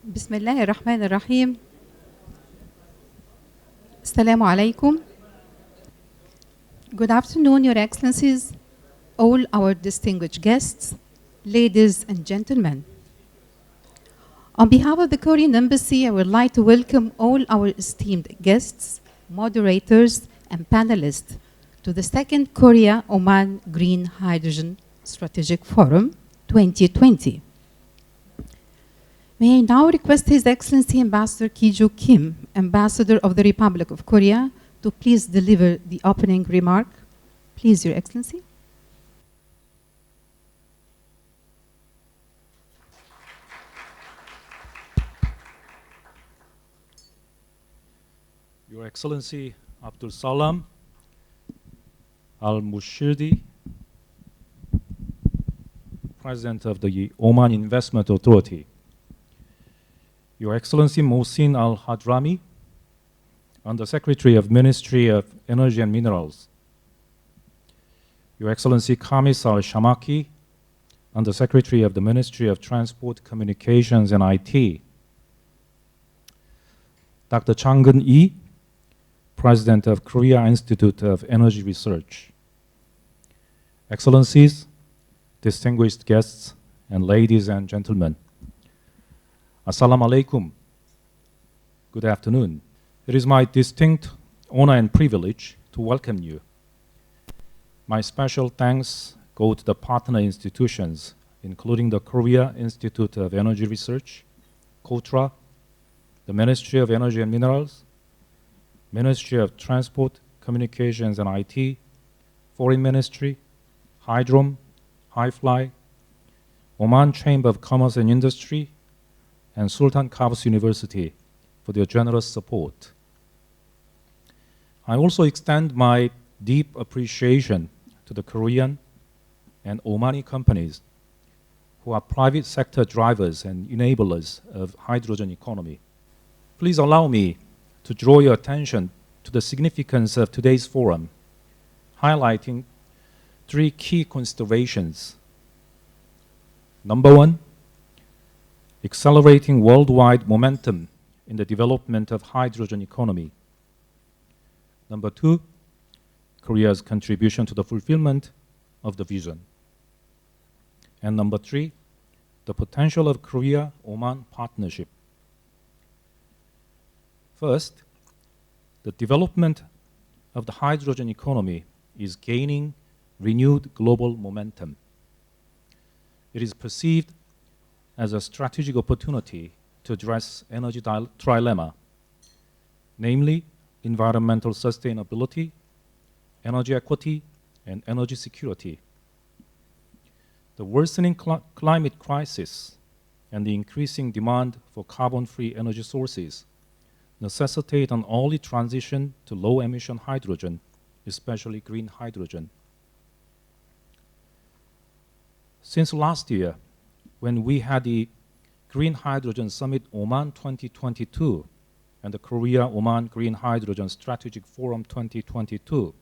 بسم الله الرحمن الرحيم. Assalamu alaikum. Good afternoon, Your Excellencies, all our distinguished guests, ladies and gentlemen. On behalf of the Korean Embassy, I would like to welcome all our esteemed guests, moderators, and panelists to the second Korea-Oman Green Hydrogen Strategic Forum 2020. May I now request His Excellency Ambassador Ki-joo Kim, Ambassador of the Republic of Korea, to please deliver the opening remark. Please, Your Excellency. Your Excellency Abdul Salam Al-Mushirdi, President of the Oman Investment Authority, Your Excellency Mohsin Al-Hadrami, Under-Secretary of Ministry of Energy and Minerals, Your Excellency Kamis Al-Shamaki, Under-Secretary of the Ministry of Transport, Communications and IT, Dr. Chang-geun Lee, President of Korea Institute of Energy Research, Excellencies, distinguished guests, and ladies and gentlemen, Assalamu alaikum. Good afternoon. It is my distinct honor and privilege to welcome you. My special thanks go to the partner institutions, including the Korea Institute of Energy Research, KOTRA, the Ministry of Energy and Minerals, Ministry of Transport, Communications and IT, Foreign Ministry, Hydrom, Highfly, Oman Chamber of Commerce and Industry, and Sultan Qaboos University for their generous support. I also extend my deep appreciation to the Korean and Omani companies who are private sector drivers and enablers of hydrogen economy. Please allow me to draw your attention to the significance of today's forum, highlighting three key considerations. Number one, accelerating worldwide momentum in the development of hydrogen economy. Number two, Korea's contribution to the fulfillment of the vision. And number three, the potential of Korea-Oman partnership. First, the development of the hydrogen economy is gaining renewed global momentum. It is perceived as a strategic opportunity to address energy trilemma, namely environmental sustainability, energy equity, and energy security. The worsening climate crisis and the increasing demand for carbon-free energy sources necessitate an early transition to low-emission hydrogen, especially green hydrogen. Since last year, when we had the Green Hydrogen Summit Oman 2022 and the Korea-Oman Green Hydrogen Strategic Forum 2022,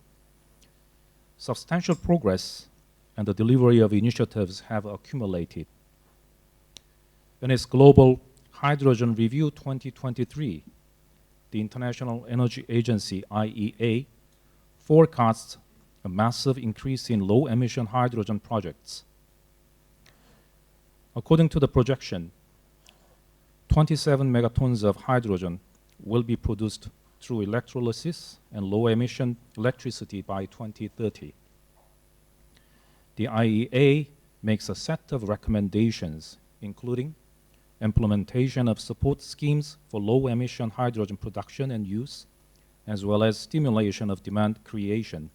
substantial progress and the delivery of initiatives have accumulated. In its Global Hydrogen Review 2023, the International Energy Agency, IEA, forecasts a massive increase in low-emission hydrogen projects. According to the projection, 27 megatons of hydrogen will be produced through electrolysis and low-emission electricity by 2030. The IEA makes a set of recommendations, including implementation of support schemes for low-emission hydrogen production and use, as well as stimulation of demand creation,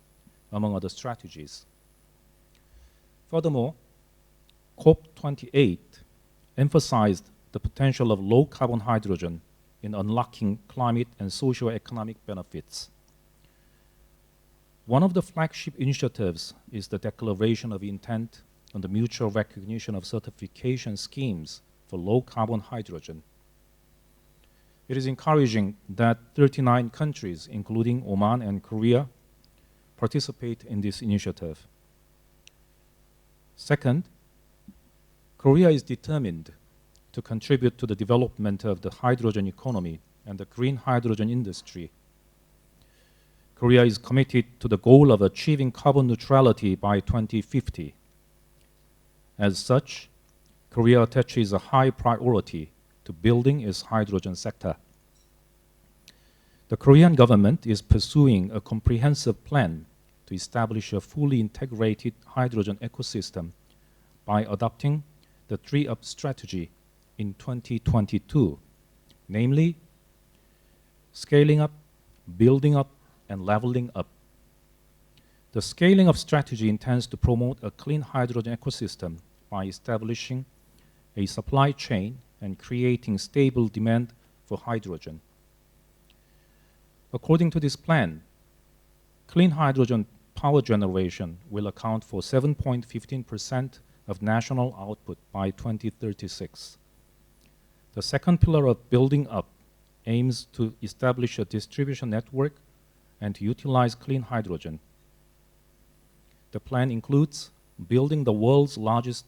among other strategies. Furthermore, COP28 emphasized the potential of low-carbon hydrogen in unlocking climate and socio-economic benefits. One of the flagship initiatives is the Declaration of Intent on the mutual recognition of certification schemes for low-carbon hydrogen. It is encouraging that 39 countries, including Oman and Korea, participate in this initiative. Second, Korea is determined to contribute to the development of the hydrogen economy and the green hydrogen industry. Korea is committed to the goal of achieving carbon neutrality by 2050. As such, Korea attaches a high priority to building its hydrogen sector. The Korean government is pursuing a comprehensive plan to establish a fully integrated hydrogen ecosystem by adopting the 3-up strategy in 2022, namely scaling up, building up, and leveling up. The scaling up strategy intends to promote a clean hydrogen ecosystem by establishing a supply chain and creating stable demand for hydrogen. According to this plan, clean hydrogen power generation will account for 7.15% of national output by 2036. The second pillar of building up aims to establish a distribution network and to utilize clean hydrogen. The plan includes building the world's largest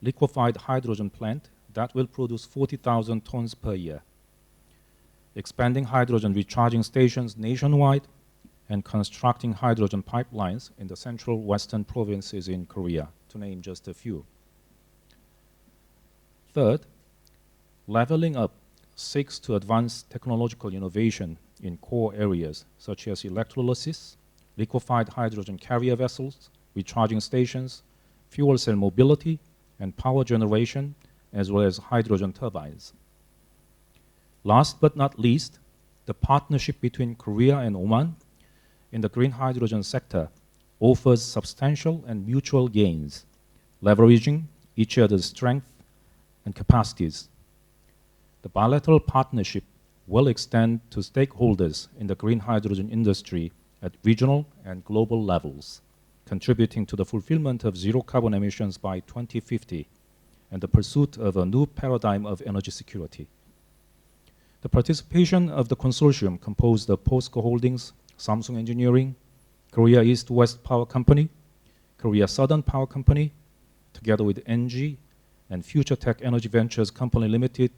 liquefied hydrogen plant that will produce 40,000 tons per year, expanding hydrogen recharging stations nationwide, and constructing hydrogen pipelines in the central western provinces in Korea, to name just a few. Third, leveling up seeks to advance technological innovation in core areas such as electrolysis, liquefied hydrogen carrier vessels, recharging stations, fuel cell mobility, and power generation, as well as hydrogen turbines. Last but not least, the partnership between Korea and Oman in the green hydrogen sector offers substantial and mutual gains, leveraging each other's strength and capacities. The bilateral partnership will extend to stakeholders in the green hydrogen industry at regional and global levels, contributing to the fulfillment of zero carbon emissions by 2050 and the pursuit of a new paradigm of energy security. The participation of the consortium composed of POSCO Holdings, Samsung Engineering, Korea East-West Power Company, Korea Southern Power Company, together with NG and Future Tech Energy Ventures Company Limited,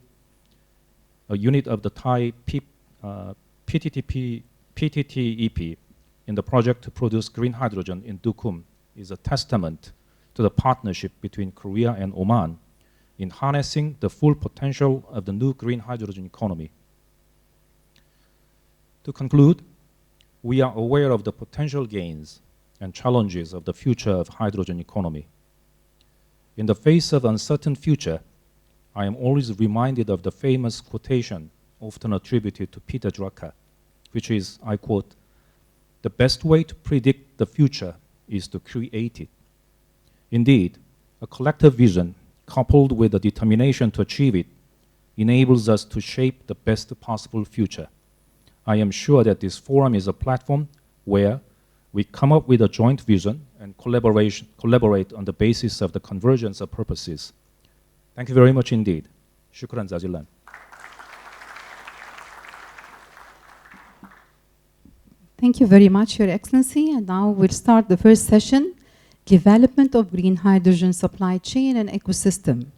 a unit of the Thai PTTEP in the project to produce green hydrogen in Duqm, is a testament to the partnership between Korea and Oman in harnessing the full potential of the new green hydrogen economy. To conclude, we are aware of the potential gains and challenges of the future of hydrogen economy. In the face of uncertain future, I am always reminded of the famous quotation often attributed to Peter Drucker, which is, I quote, "The best way to predict the future is to create it." Indeed, a collective vision coupled with the determination to achieve it enables us to shape the best possible future. I am sure that this forum is a platform where we come up with a joint vision and collaborate on the basis of the convergence of purposes. Thank you very much indeed. Shukran jazilan. Thank you very much, Your Excellency. And now we'll start the first session, Development of Green Hydrogen Supply Chain and Ecosystem.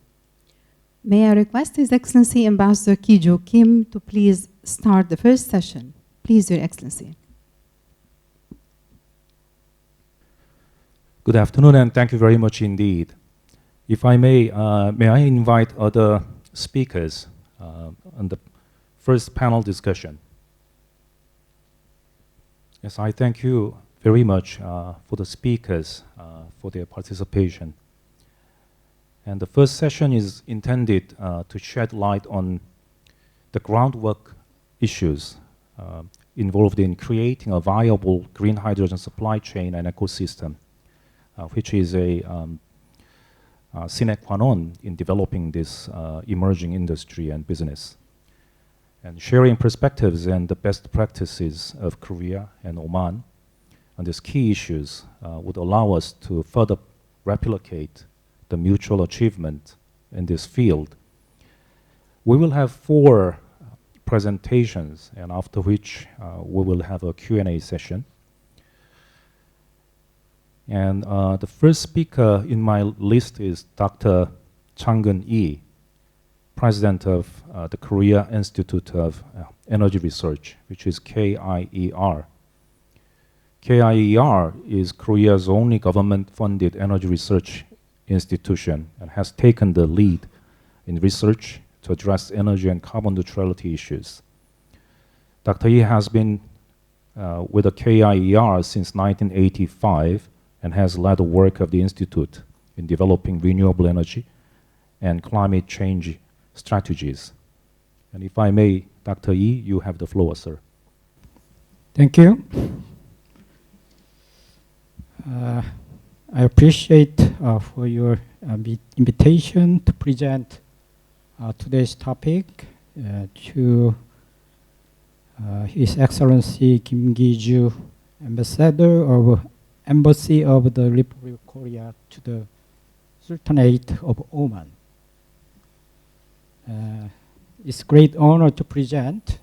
May I request His Excellency Ambassador Ki-jo Kim to please start the first session. Please, Your Excellency. Good afternoon, and thank you very much indeed. If I may I invite other speakers on the first panel discussion. Yes, I thank you very much for the speakers for their participation. And the first session is intended to shed light on the groundwork issues involved in creating a viable green hydrogen supply chain and ecosystem, which is a sine qua non in developing this emerging industry and business. And sharing perspectives and the best practices of Korea and Oman on these key issues would allow us to further replicate the mutual achievement in this field. We will have 4 presentations, and after which we will have a Q&A session. And the first speaker in my list is Dr. Chang-geun Lee. president of the Korea Institute of Energy Research, which is KIER. KIER is Korea's only government-funded energy research institution and has taken the lead in research to address energy and carbon neutrality issues. Dr. Yi has been with the KIER since 1985 and has led the work of the institute in developing renewable energy and climate change strategies. And if I may, Dr. Yi, you have the floor, sir. Thank you. I appreciate for your invitation to present today's topic to His Excellency Kim Gi-ju, Ambassador of Embassy of the Republic of Korea to the Sultanate of Oman. It's a great honor to present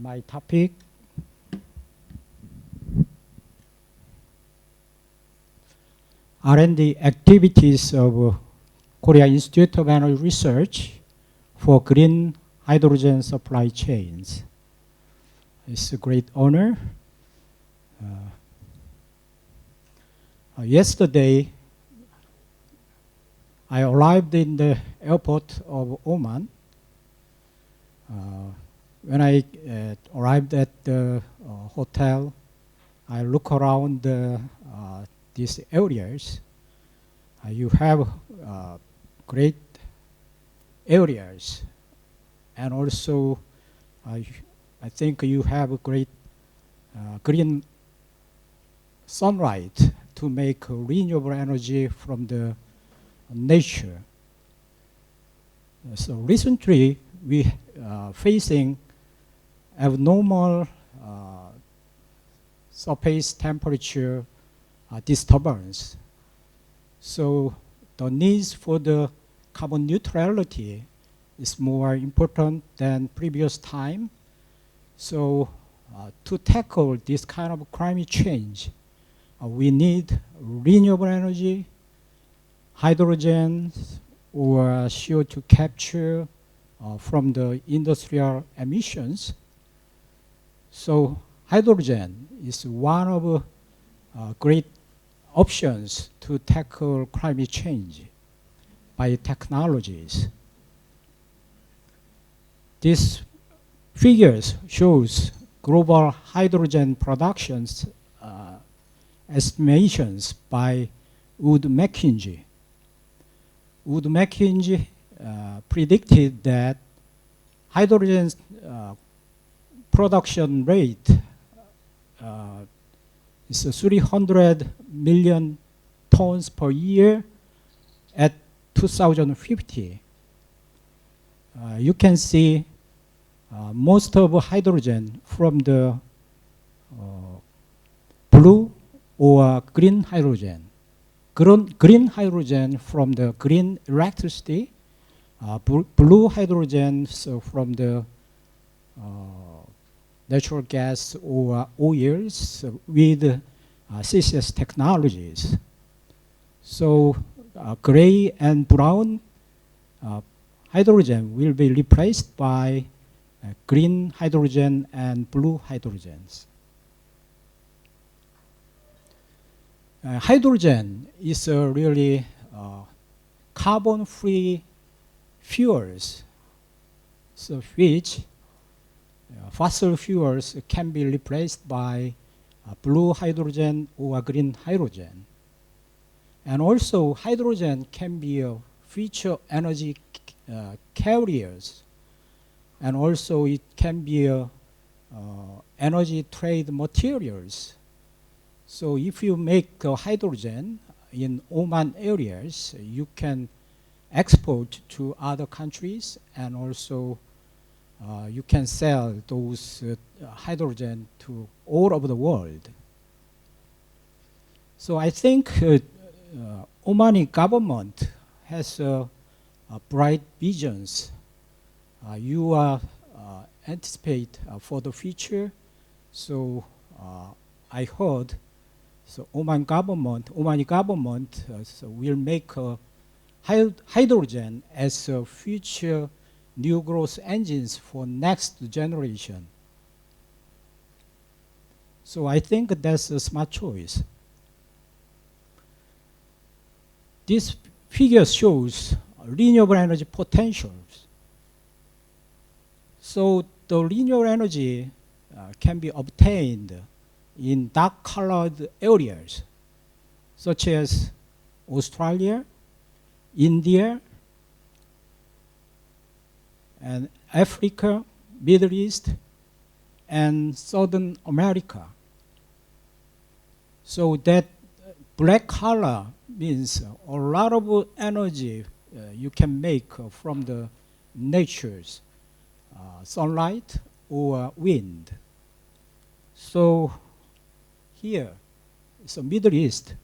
my topic. R&D activities of Korea Institute of Energy Research for green hydrogen supply chains. It's a great honor. Yesterday, I arrived in the airport of Oman. When I arrived at the hotel, I look around these areas. You have great areas, and also I think you have a great green sunlight to make renewable energy from the nature. So recently we facing abnormal surface temperature disturbance. So the needs for the carbon neutrality is more important than previous time. So to tackle this kind of climate change, we need renewable energy, hydrogen, or CO2 capture from the industrial emissions. So hydrogen is one of great options to tackle climate change by technologies. These figures shows global hydrogen productions estimations by Wood Mackenzie. Wood Mackenzie predicted that hydrogen production rate is 300 million tons per year at 2050. You can see most of hydrogen from the blue or green hydrogen. Green hydrogen from the green electricity, blue hydrogen from the natural gas or oils with CCS technologies. So gray and brown hydrogen will be replaced by green hydrogen and blue hydrogens. Hydrogen is really carbon-free fuels, so which fossil fuels can be replaced by blue hydrogen or green hydrogen. And also hydrogen can be a future energy carriers, and also it can be a energy trade materials. So if you make hydrogen in Oman areas, you can export to other countries, and also you can sell those hydrogen to all over the world. So I think Omani government has bright visions. You anticipate for the future. So I heard, so Omani government so will make hydrogen as a future new growth engines for next generation. So I think that's a smart choice. This figure shows renewable energy potentials. So the renewable energy can be obtained in dark colored areas such as Australia, India, and Africa, Middle East, and Southern America. So that black color means a lot of energy you can make from the nature's sunlight or wind. So here is the Middle East.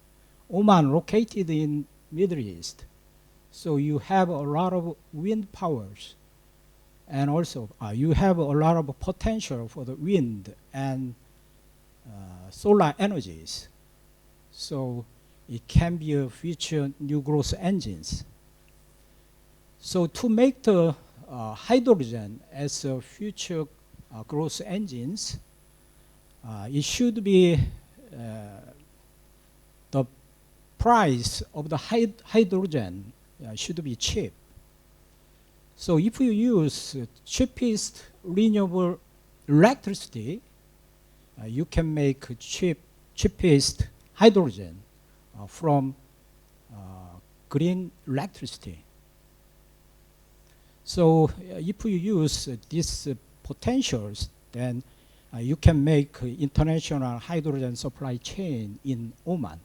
Oman located in Middle East. So you have a lot of wind powers. And also you have a lot of potential for the wind and solar energies. So it can be a future new growth engines. So to make the hydrogen as a future growth engines, it should be the price of the hydrogen should be cheap. So if you use cheapest renewable electricity, you can make cheapest hydrogen from green electricity. So if you use these potentials, then you can make international hydrogen supply chain in Oman.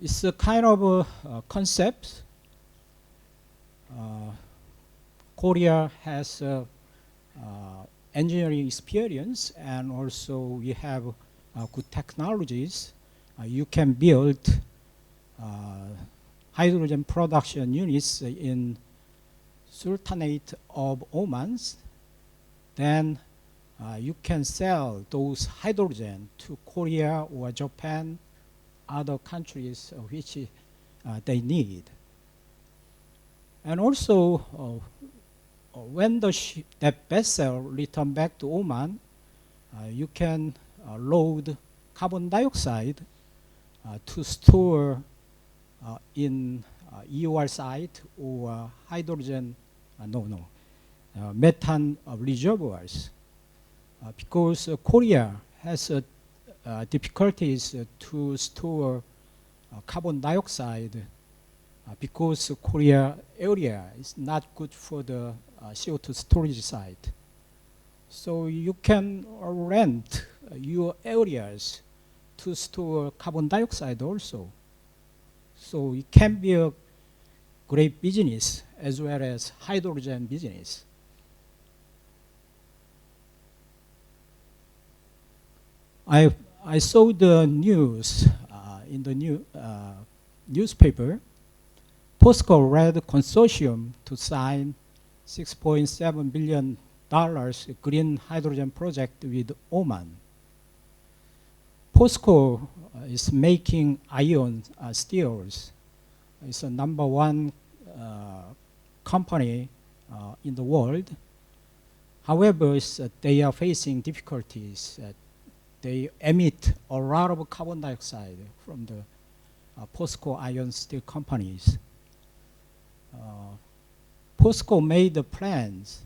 It's a kind of a concept. Korea has engineering experience, and also we have good technologies. You can build hydrogen production units in Sultanate of Oman. Then you can sell those hydrogen to Korea or Japan, other countries which they need. And also, when that vessel return back to Oman, you can load carbon dioxide to store in EOR site or hydrogen, methane reservoirs. Because Korea has difficulties to store carbon dioxide because Korea area is not good for the CO2 storage site. So you can rent your areas to store carbon dioxide also. So it can be a great business as well as hydrogen business. I saw the news in the newspaper. POSCO led consortium to sign $6.7 billion green hydrogen project with Oman. POSCO is making iron steels. It's the #1 company in the world. However, they are facing difficulties. They emit a lot of carbon dioxide from the POSCO iron steel companies. POSCO made the plans.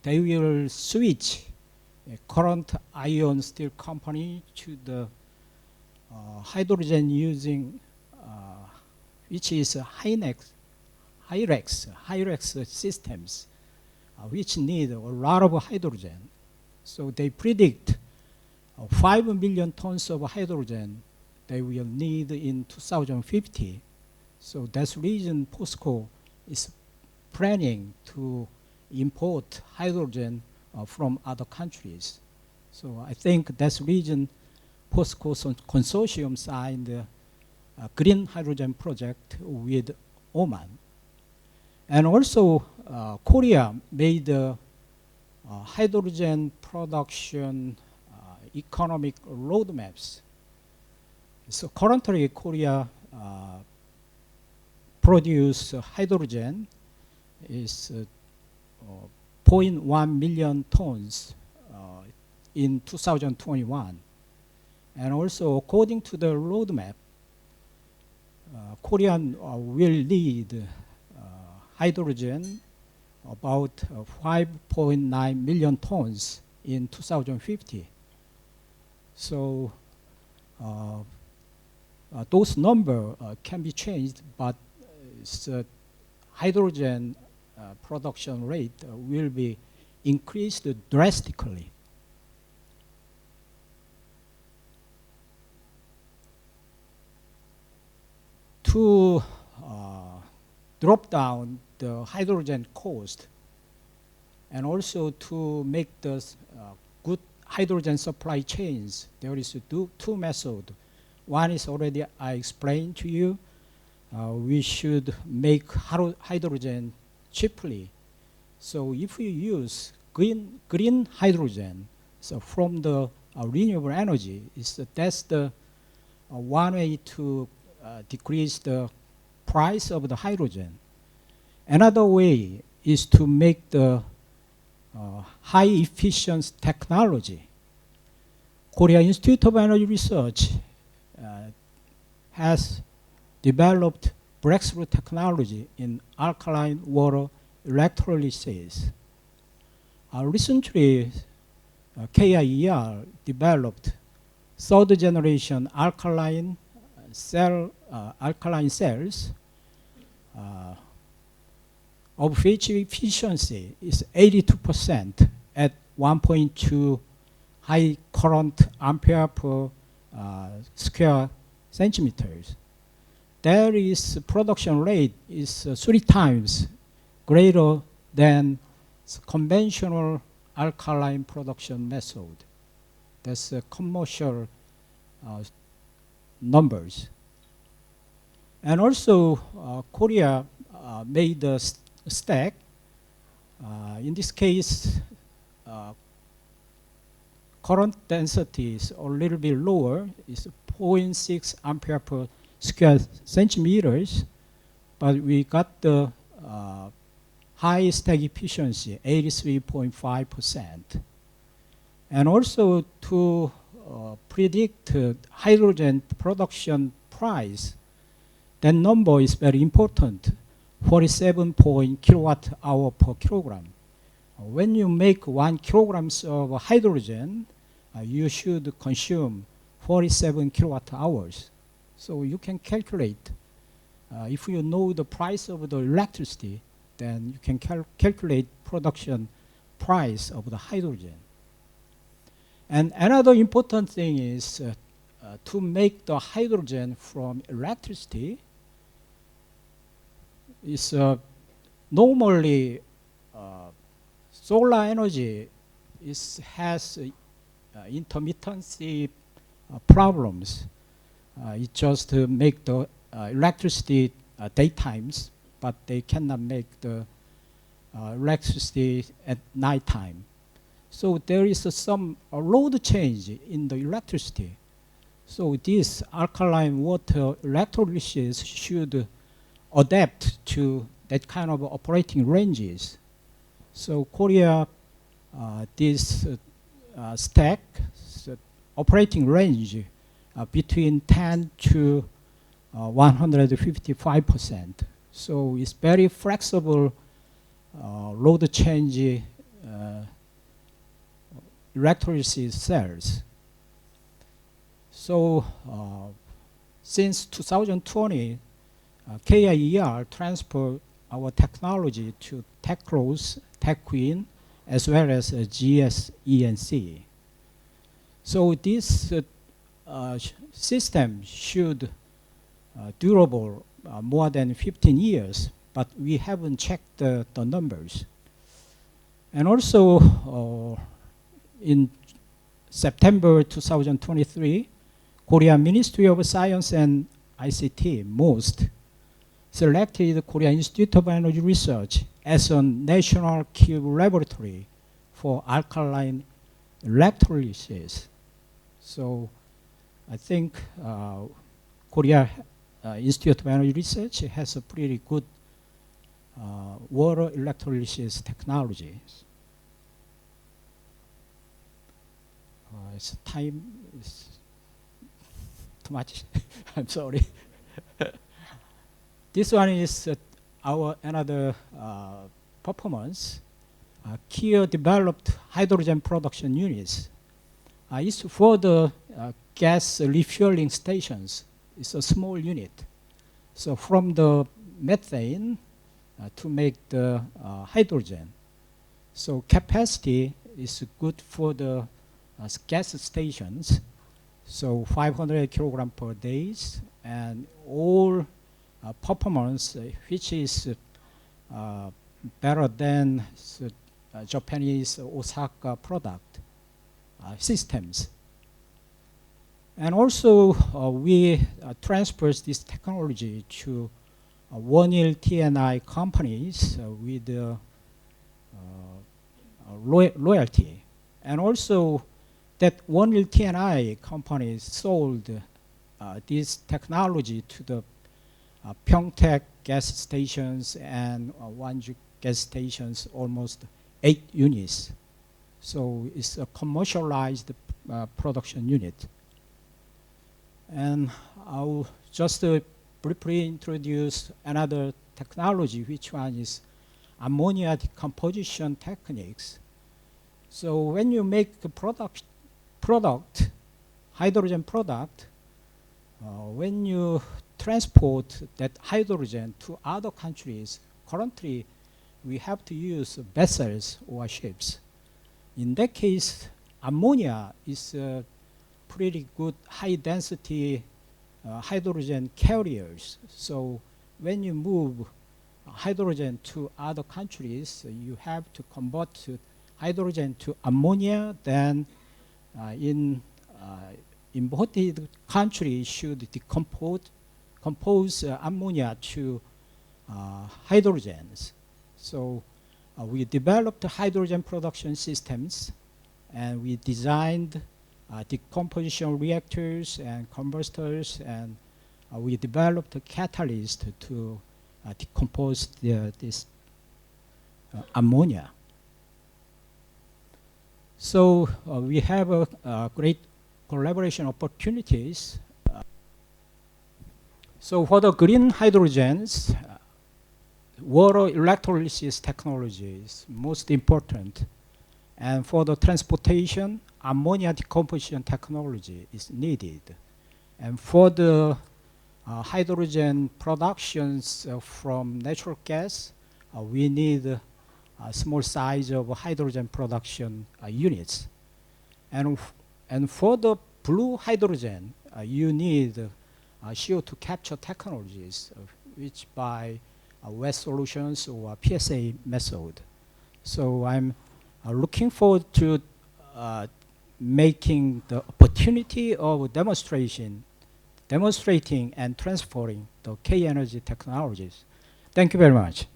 They will switch a current iron steel company to the hydrogen using, which is Hyrex systems, which need a lot of hydrogen. So they predict 5 million tons of hydrogen they will need in 2050. So that's the reason POSCO is planning to import hydrogen from other countries. So I think that's the reason POSCO consortium signed a green hydrogen project with Oman. And also Korea made hydrogen production economic roadmaps. So currently, Korea produce hydrogen is 0.1 million tons in 2021. And also, according to the roadmap, Korea will need hydrogen about 5.9 million tons in 2050. So those numbers can be changed, but hydrogen production rate will be increased drastically. To drop down the hydrogen cost and also to make the good hydrogen supply chains, there is two methods. One is already I explained to you. We should make hydrogen cheaply. So if we use green hydrogen, so from the renewable energy, that's the one way to decrease the price of the hydrogen. Another way is to make the high efficiency technology. Korea Institute of Energy Research has developed breakthrough technology in alkaline water electrolysis. Recently, KIER developed third generation alkaline cells, of which efficiency is 82% at 1.2 high current ampere per square centimeters. There is production rate is 3 times greater than conventional alkaline production method. That's commercial numbers. And also, Korea made a stack. In this case, current density is a little bit lower. It's 0.6 ampere per square centimeters, but we got the high stack efficiency, 83.5%. And also to predict hydrogen production price, that number is very important, 47 kilowatt hour per kilogram. When you make 1 kilogram of hydrogen, you should consume 47 kilowatt hours. So you can calculate, if you know the price of the electricity, then you can calculate production price of the hydrogen. And another important thing is to make the hydrogen from electricity is normally solar energy has intermittency problems. It just make the electricity daytimes, but they cannot make the electricity at nighttime. So there is some load change in the electricity. So this alkaline water electrolysis should adapt to that kind of operating ranges. So Korea, this stack operating range between 10 to 155%. So it's very flexible load change electrolysis cells. So since 2020, KIER transferred our technology to TechRose, TechQueen, as well as GSENC. So this system should durable more than 15 years, but we haven't checked the numbers. And also in September 2023, Korea Ministry of Science and ICT, MOST, selected Korea Institute of Energy Research as a national key laboratory for alkaline electrolysis. So I think Korea Institute of Energy Research has a pretty good water electrolysis technologies. It's time is too much. I'm sorry. This one is our another performance. Kia developed hydrogen production units. It's for the gas refueling stations. It's a small unit. So from the methane to make the hydrogen. So capacity is good for the gas stations. So 500 kilogram per day, and all performance which is better than Japanese Osaka product systems. And also we transfer this technology to One-Hill TNI companies with loyalty. And also that One-Hill TNI companies sold this technology to the Pyeongtaek gas stations and Wonju gas stations, almost 8 units. So it's a commercialized production unit. And I'll just briefly introduce another technology, which one is ammonia decomposition techniques. So when you make a product, hydrogen product, when you transport that hydrogen to other countries, currently we have to use vessels or ships. In that case, ammonia is a pretty good high density hydrogen carriers. So when you move hydrogen to other countries, you have to convert hydrogen to ammonia. Then in imported countries should compose ammonia to hydrogens. So we developed hydrogen production systems, and we designed decomposition reactors and combustors, and we developed a catalyst to decompose this ammonia. So we have a great collaboration opportunities. So for the green hydrogens, water electrolysis technology is most important. And for the transportation, ammonia decomposition technology is needed. And for the hydrogen productions from natural gas, we need a small size of hydrogen production units. And for the blue hydrogen, you need CO2 capture technologies, which by wet solutions or PSA method. So I'm looking forward to making the opportunity of demonstrating and transferring the K-energy technologies. Thank you very much.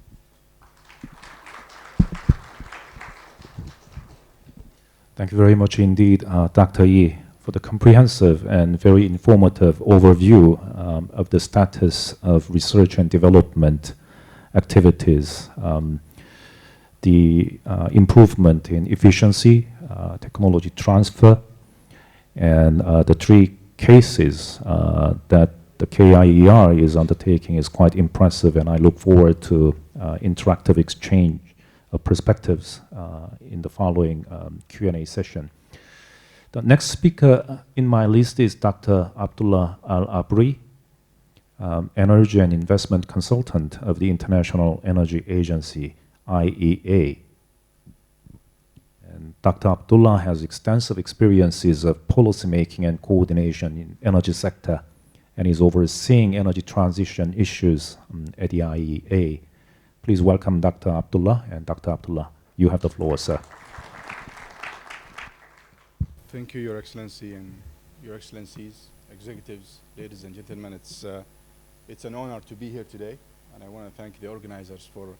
Thank you very much indeed, Dr. Yi, for the comprehensive and very informative overview of the status of research and development activities, the improvement in efficiency, technology transfer, and the 3 cases that the KIER is undertaking is quite impressive, and I look forward to interactive exchange of perspectives in the following Q&A session. The next speaker in my list is Dr. Abdullah Al-Abri, Energy and Investment Consultant of the International Energy Agency, IEA. And Dr. Abdullah has extensive experiences of policymaking and coordination in energy sector, and is overseeing energy transition issues at the IEA. Please welcome Dr. Abdullah, and Dr. Abdullah, you have the floor, sir. Thank you, Your Excellency, and Your Excellencies, executives, ladies and gentlemen. It's an honor to be here today, and I want to thank the organizers for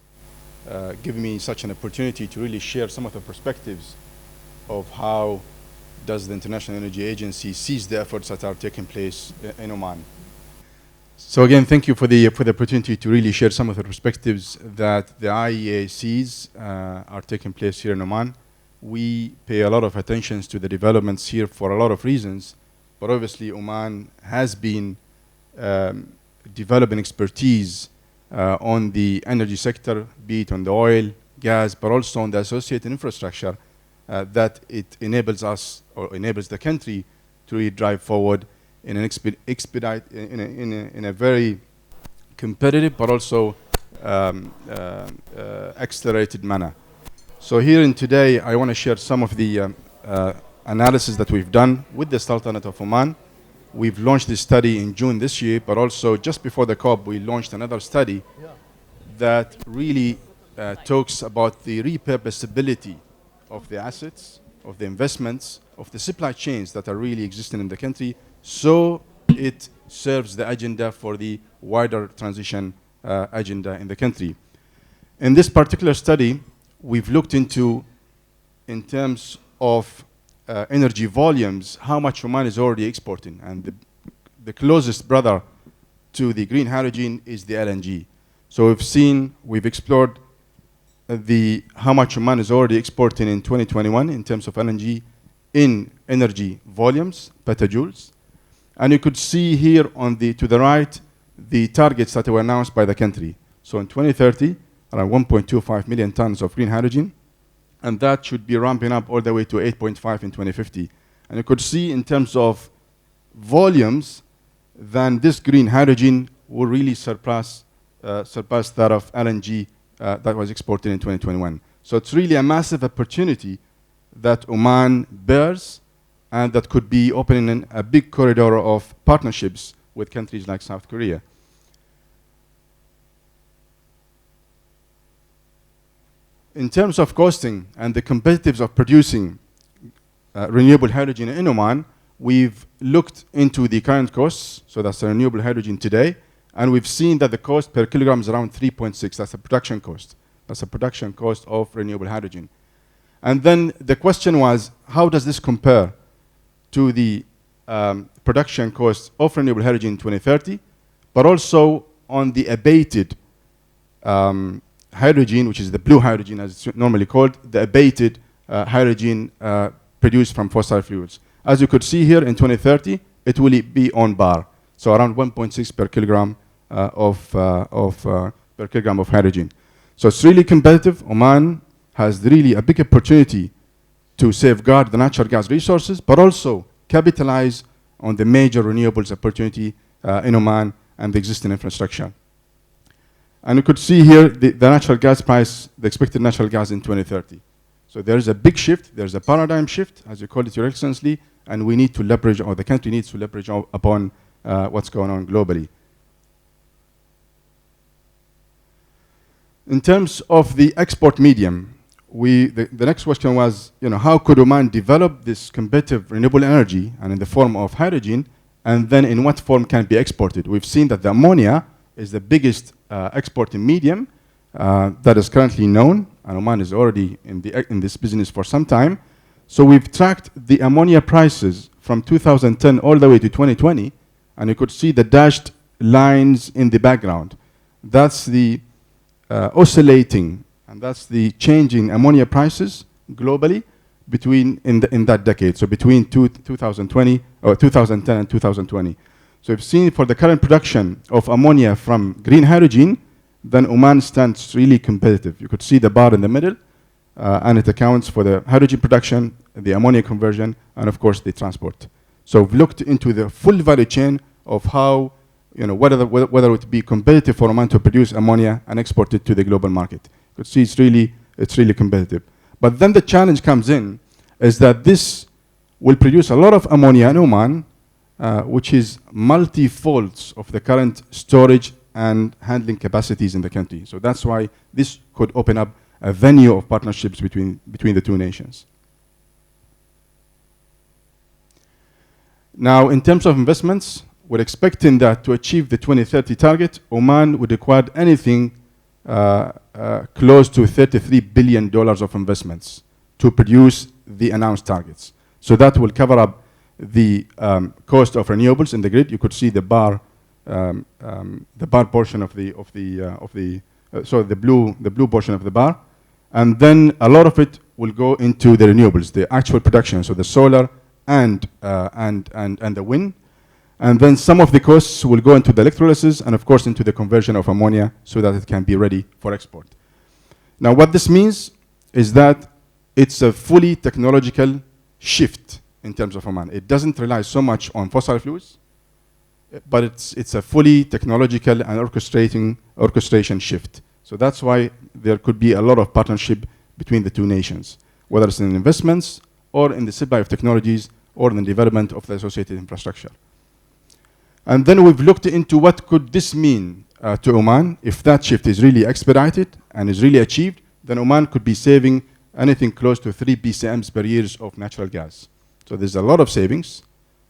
giving me such an opportunity to really share some of the perspectives of how does the International Energy Agency sees the efforts that are taking place in Oman. So again, thank you for the opportunity to really share some of the perspectives that the IEA sees are taking place here in Oman. We pay a lot of attention to the developments here for a lot of reasons, but obviously Oman has been developing expertise on the energy sector, be it on the oil, gas, but also on the associated infrastructure that it enables us or enables the country to really drive forward in an in a very competitive but also accelerated manner. So here in today, I want to share some of the analysis that we've done with the Sultanate of Oman. We've launched this study in June this year, but also just before the COP, we launched another study that really talks about the repurposability of the assets, of the investments, of the supply chains that are really existing in the country, so it serves the agenda for the wider transition agenda in the country. In this particular study, we've looked into, in terms of energy volumes, how much Oman is already exporting. And the closest brother to the green hydrogen is the LNG. So we've explored how much Oman is already exporting in 2021 in terms of LNG in energy volumes, petajoules. And you could see here to the right, the targets that were announced by the country. So in 2030, around 1.25 million tons of green hydrogen, and that should be ramping up all the way to 8.5 in 2050. And you could see in terms of volumes, then this green hydrogen will really surpass that of LNG that was exported in 2021. So it's really a massive opportunity that Oman bears, and that could be opening a big corridor of partnerships with countries like South Korea. In terms of costing and the competitiveness of producing renewable hydrogen in Oman, we've looked into the current costs, so that's the renewable hydrogen today, and we've seen that the cost per kilogram is around 3.6. That's the production cost. That's the production cost of renewable hydrogen. And then the question was, how does this compare to the production cost of renewable hydrogen in 2030, but also on the abated hydrogen, which is the blue hydrogen as it's normally called, the abated hydrogen produced from fossil fuels. As you could see here, in 2030, it will be on par, so around 1.6 per kilogram per kilogram of hydrogen. So it's really competitive. Oman has really a big opportunity to safeguard the natural gas resources, but also capitalize on the major renewables opportunity in Oman and the existing infrastructure. And you could see here the natural gas price, the expected natural gas in 2030. So there is a big shift, there's a paradigm shift, as you call it, Your Excellency, and we need to leverage, or the country needs to leverage upon what's going on globally. In terms of the export medium, the next question was, how could Oman develop this competitive renewable energy, and in the form of hydrogen, and then in what form can it be exported? We've seen that the ammonia is the biggest exporting medium that is currently known, and Oman is already in this business for some time. So we've tracked the ammonia prices from 2010 all the way to 2020, and you could see the dashed lines in the background. That's the oscillating, and that's the changing ammonia prices globally in that decade, so between 2020 or 2010 and 2020. So we've seen for the current production of ammonia from green hydrogen, then Oman stands really competitive. You could see the bar in the middle, and it accounts for the hydrogen production, the ammonia conversion, and of course the transport. So we've looked into the full value chain of how, whether it would be competitive for Oman to produce ammonia and export it to the global market. You could see it's really competitive. But then the challenge comes in, is that this will produce a lot of ammonia in Oman, which is multi-folds of the current storage and handling capacities in the country. So that's why this could open up a venue of partnerships between the two nations. Now, in terms of investments, we're expecting that to achieve the 2030 target, Oman would require anything close to $33 billion of investments to produce the announced targets. So that will cover up the cost of renewables in the grid. You could see the bar portion of the blue portion of the bar, and then a lot of it will go into the renewables, the actual production, so the solar and the wind. And then some of the costs will go into the electrolysis and of course into the conversion of ammonia so that it can be ready for export. Now what this means is that it's a fully technological shift in terms of Oman. It doesn't rely so much on fossil fuels, but it's a fully technological and orchestration shift. So that's why there could be a lot of partnership between the two nations, whether it's in investments or in the supply of technologies or in the development of the associated infrastructure. And then we've looked into what could this mean to Oman if that shift is really expedited and is really achieved. Then Oman could be saving anything close to 3 BCMs per year of natural gas. So there's a lot of savings.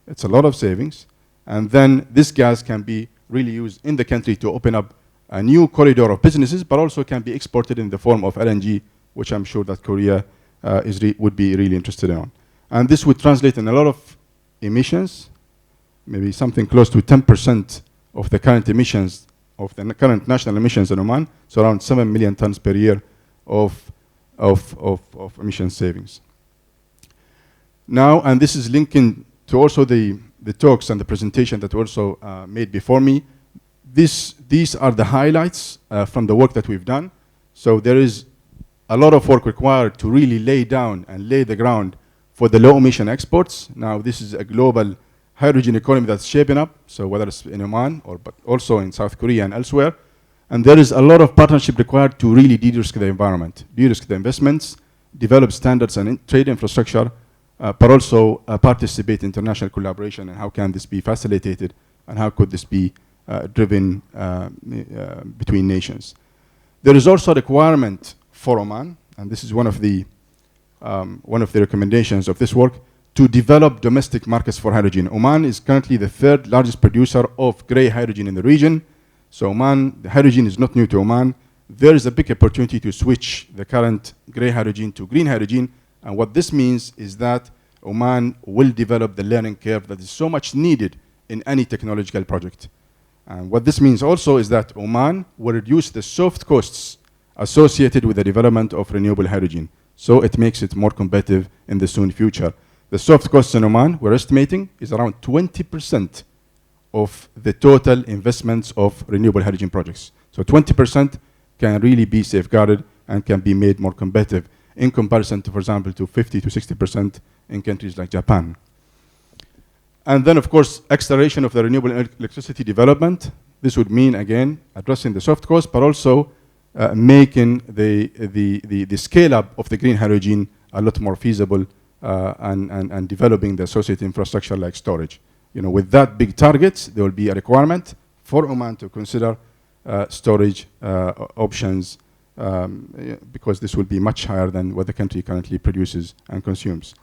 It's a lot of savings. And then this gas can be really used in the country to open up a new corridor of businesses, but also can be exported in the form of LNG, which I'm sure that Korea would be really interested in. And this would translate in a lot of emissions, maybe something close to 10% of the current emissions, of the current national emissions in Oman, so around 7 million tons per year of emission savings. Now, and this is linking to also the talks and the presentation that also made before me. These are the highlights from the work that we've done. So there is a lot of work required to really lay down and lay the ground for the low emission exports. Now, this is a global hydrogen economy that's shaping up, so whether it's in Oman but also in South Korea and elsewhere. And there is a lot of partnership required to really de-risk the environment, de-risk the investments, develop standards and trade infrastructure, but also participate in international collaboration, and how can this be facilitated and how could this be driven between nations. There is also a requirement for Oman, and this is one of the recommendations of this work, to develop domestic markets for hydrogen. Oman is currently the 3rd largest producer of grey hydrogen in the region. So Oman, the hydrogen is not new to Oman. There is a big opportunity to switch the current grey hydrogen to green hydrogen. And what this means is that Oman will develop the learning curve that is so much needed in any technological project. And what this means also is that Oman will reduce the soft costs associated with the development of renewable hydrogen. So it makes it more competitive in the soon future. The soft costs in Oman, we're estimating, is around 20% of the total investments of renewable hydrogen projects. So 20% can really be safeguarded and can be made more competitive in comparison to, for example, to 50 to 60% in countries like Japan. And then, of course, acceleration of the renewable electricity development. This would mean, again, addressing the soft costs, but also making the scale-up of the green hydrogen a lot more feasible and developing the associated infrastructure like storage. You know, with that big targets, there will be a requirement for Oman to consider storage options because this will be much higher than what the country currently produces and consumes.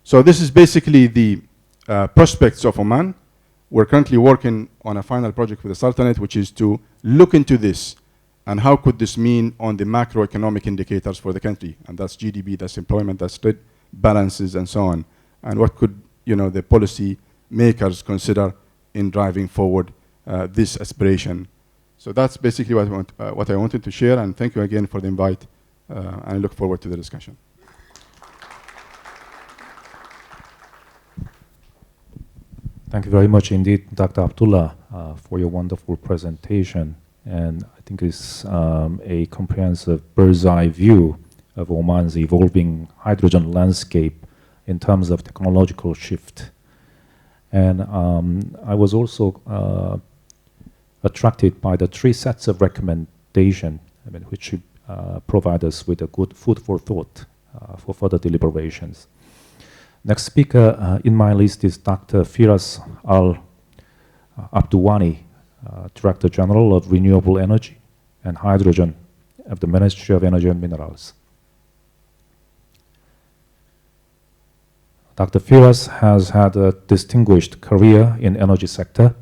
So this is basically the prospects of Oman. We're currently working on a final project with the Sultanate, which is to look into this and how could this mean on the macroeconomic indicators for the country, and that's GDP, that's employment, that's trade balances, and so on, and what could the policy makers consider in driving forward this aspiration. So that's basically what I wanted to share, and thank you again for the invite, and I look forward to the discussion. Thank you very much indeed, Dr. Abdullah, for your wonderful presentation. And I think it's a comprehensive bird's-eye view of Oman's evolving hydrogen landscape in terms of technological shift. And I was also attracted by the 3 sets of recommendation, which provide us with a good food for thought for further deliberations. Next speaker in my list is Dr. Firas Al-Abdouani, Director General of Renewable Energy and Hydrogen of the Ministry of Energy and Minerals. Dr. Firas has had a distinguished career in energy sector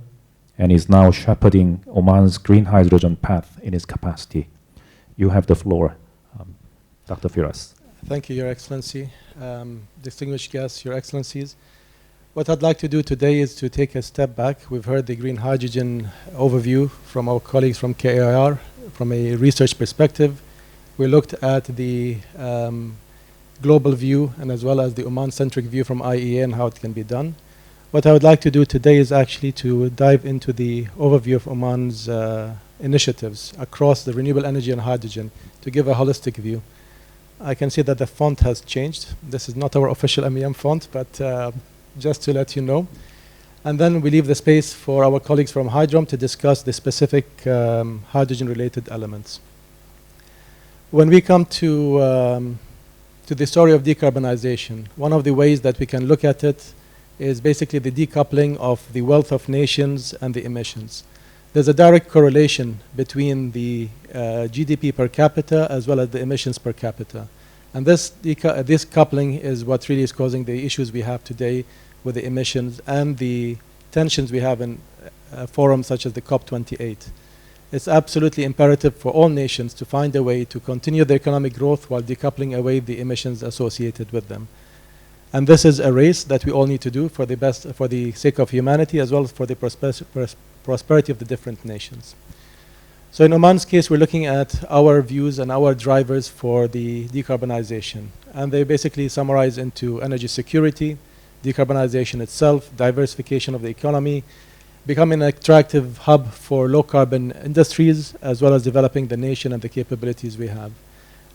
and is now shepherding Oman's green hydrogen path in his capacity. You have the floor, Dr. Firas. Thank you, Your Excellency. Distinguished guests, Your Excellencies. What I'd like to do today is to take a step back. We've heard the green hydrogen overview from our colleagues from KIR from a research perspective. We looked at the global view and as well as the Oman-centric view from IEA and how it can be done. What I would like to do today is actually to dive into the overview of Oman's initiatives across the renewable energy and hydrogen to give a holistic view. I can see that the font has changed. This is not our official MEM font, but just to let you know. And then we leave the space for our colleagues from Hydrom to discuss the specific hydrogen-related elements. When we come to the story of decarbonization, one of the ways that we can look at it is basically the decoupling of the wealth of nations and the emissions. There's a direct correlation between the GDP per capita as well as the emissions per capita. And this coupling is what really is causing the issues we have today with the emissions and the tensions we have in forums such as the COP28. It's absolutely imperative for all nations to find a way to continue the economic growth while decoupling away the emissions associated with them. And this is a race that we all need to do for the sake of humanity as well as for the prosperity of the different nations. So in Oman's case, we're looking at our views and our drivers for the decarbonization. And they basically summarize into energy security, decarbonization itself, diversification of the economy, becoming an attractive hub for low-carbon industries, as well as developing the nation and the capabilities we have.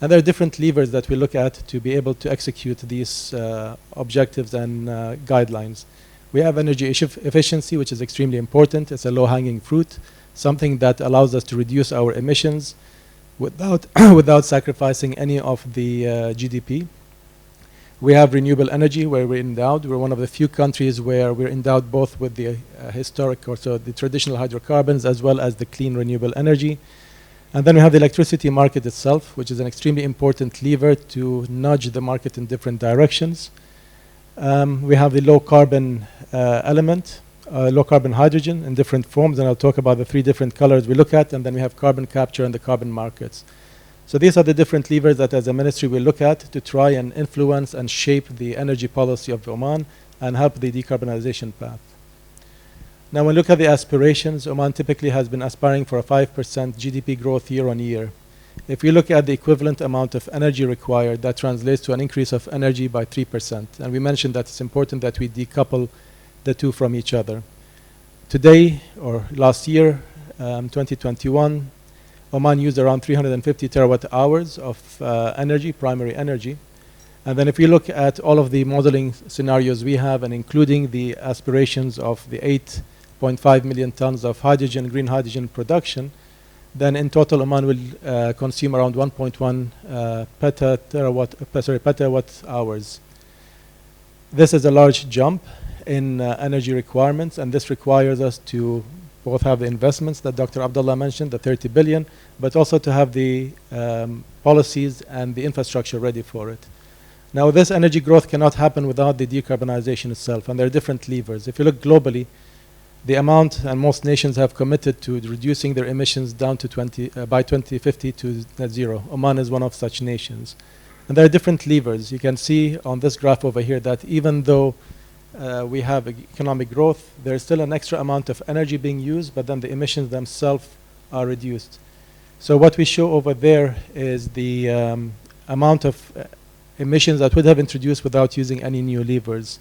And there are different levers that we look at to be able to execute these objectives and guidelines. We have energy efficiency, which is extremely important. It's a low-hanging fruit, something that allows us to reduce our emissions without, without sacrificing any of the GDP. We have renewable energy where we're endowed. We're one of the few countries where we're endowed both with the historic, or so the traditional hydrocarbons, as well as the clean renewable energy. And then we have the electricity market itself, which is an extremely important lever to nudge the market in different directions. We have the low carbon element, low carbon hydrogen in different forms, and I'll talk about the three different colors we look at, and then we have carbon capture and the carbon markets. So these are the different levers that as a ministry we look at to try and influence and shape the energy policy of Oman and help the decarbonization path. Now when we look at the aspirations, Oman typically has been aspiring for a 5% GDP growth year on year. If we look at the equivalent amount of energy required, that translates to an increase of energy by 3%. And we mentioned that it's important that we decouple the two from each other. Today, or last year, 2021, Oman used around 350 terawatt hours of energy, primary energy. And then if we look at all of the modeling scenarios we have, and including the aspirations of the 8.5 million tons of hydrogen, green hydrogen production, then in total Oman will consume around 1.1 petawatt hours. This is a large jump in energy requirements, and this requires us to both have the investments that Dr. Abdullah mentioned, the 30 billion, but also to have the policies and the infrastructure ready for it. Now this energy growth cannot happen without the decarbonization itself, and there are different levers. If you look globally, the amount, and most nations have committed to reducing their emissions down to by 2050 to net zero. Oman is one of such nations. And there are different levers. You can see on this graph over here that even though we have economic growth, there's still an extra amount of energy being used, but then the emissions themselves are reduced. So what we show over there is the amount of emissions that would have introduced without using any new levers.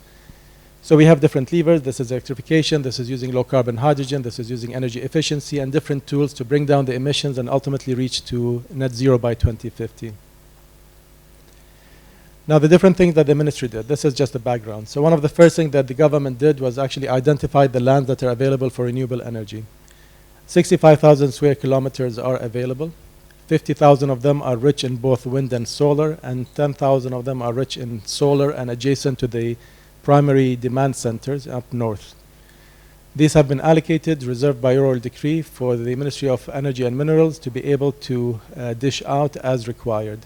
So we have different levers. This is electrification, this is using low carbon hydrogen, this is using energy efficiency, and different tools to bring down the emissions and ultimately reach to net zero by 2050. Now the different things that the ministry did, this is just the background. So one of the first things that the government did was actually identify the lands that are available for renewable energy. 65,000 square kilometers are available. 50,000 of them are rich in both wind and solar, and 10,000 of them are rich in solar and adjacent to the primary demand centers up north. These have been allocated, reserved by oral decree for the Ministry of Energy and Minerals to be able to dish out as required.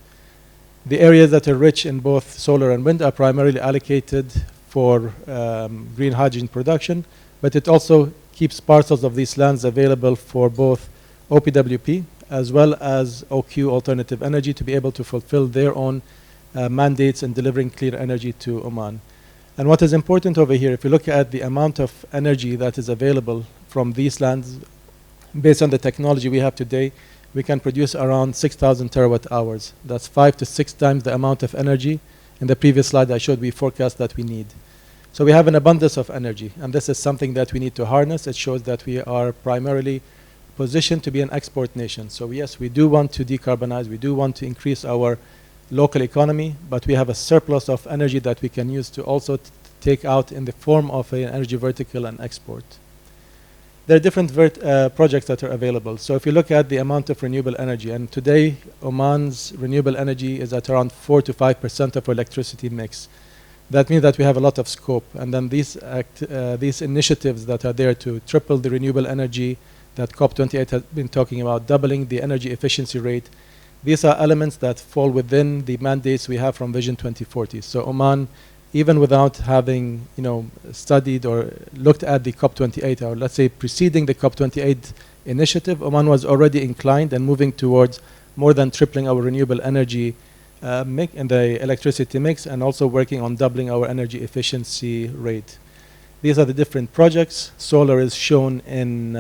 The areas that are rich in both solar and wind are primarily allocated for green hydrogen production, but it also keeps parcels of these lands available for both OPWP as well as OQ, alternative energy, to be able to fulfill their own mandates in delivering clean energy to Oman. And what is important over here, if you look at the amount of energy that is available from these lands, based on the technology we have today, we can produce around 6,000 terawatt hours. That's 5 to 6 times the amount of energy. In the previous slide I showed we forecast that we need. So we have an abundance of energy, and this is something that we need to harness. It shows that we are primarily positioned to be an export nation. So yes, we do want to decarbonize, we do want to increase our local economy, but we have a surplus of energy that we can use to also take out in the form of an energy vertical and export. There are different projects that are available. So if you look at the amount of renewable energy, and today Oman's renewable energy is at around 4 to 5% of our electricity mix. That means that we have a lot of scope. And then these initiatives that are there to triple the renewable energy that COP28 has been talking about, doubling the energy efficiency rate, these are elements that fall within the mandates we have from Vision 2040. So Oman, even without having studied or looked at the COP28, or let's say preceding the COP28 initiative, Oman was already inclined and moving towards more than tripling our renewable energy mix in the electricity mix, and also working on doubling our energy efficiency rate. These are the different projects. Solar is shown in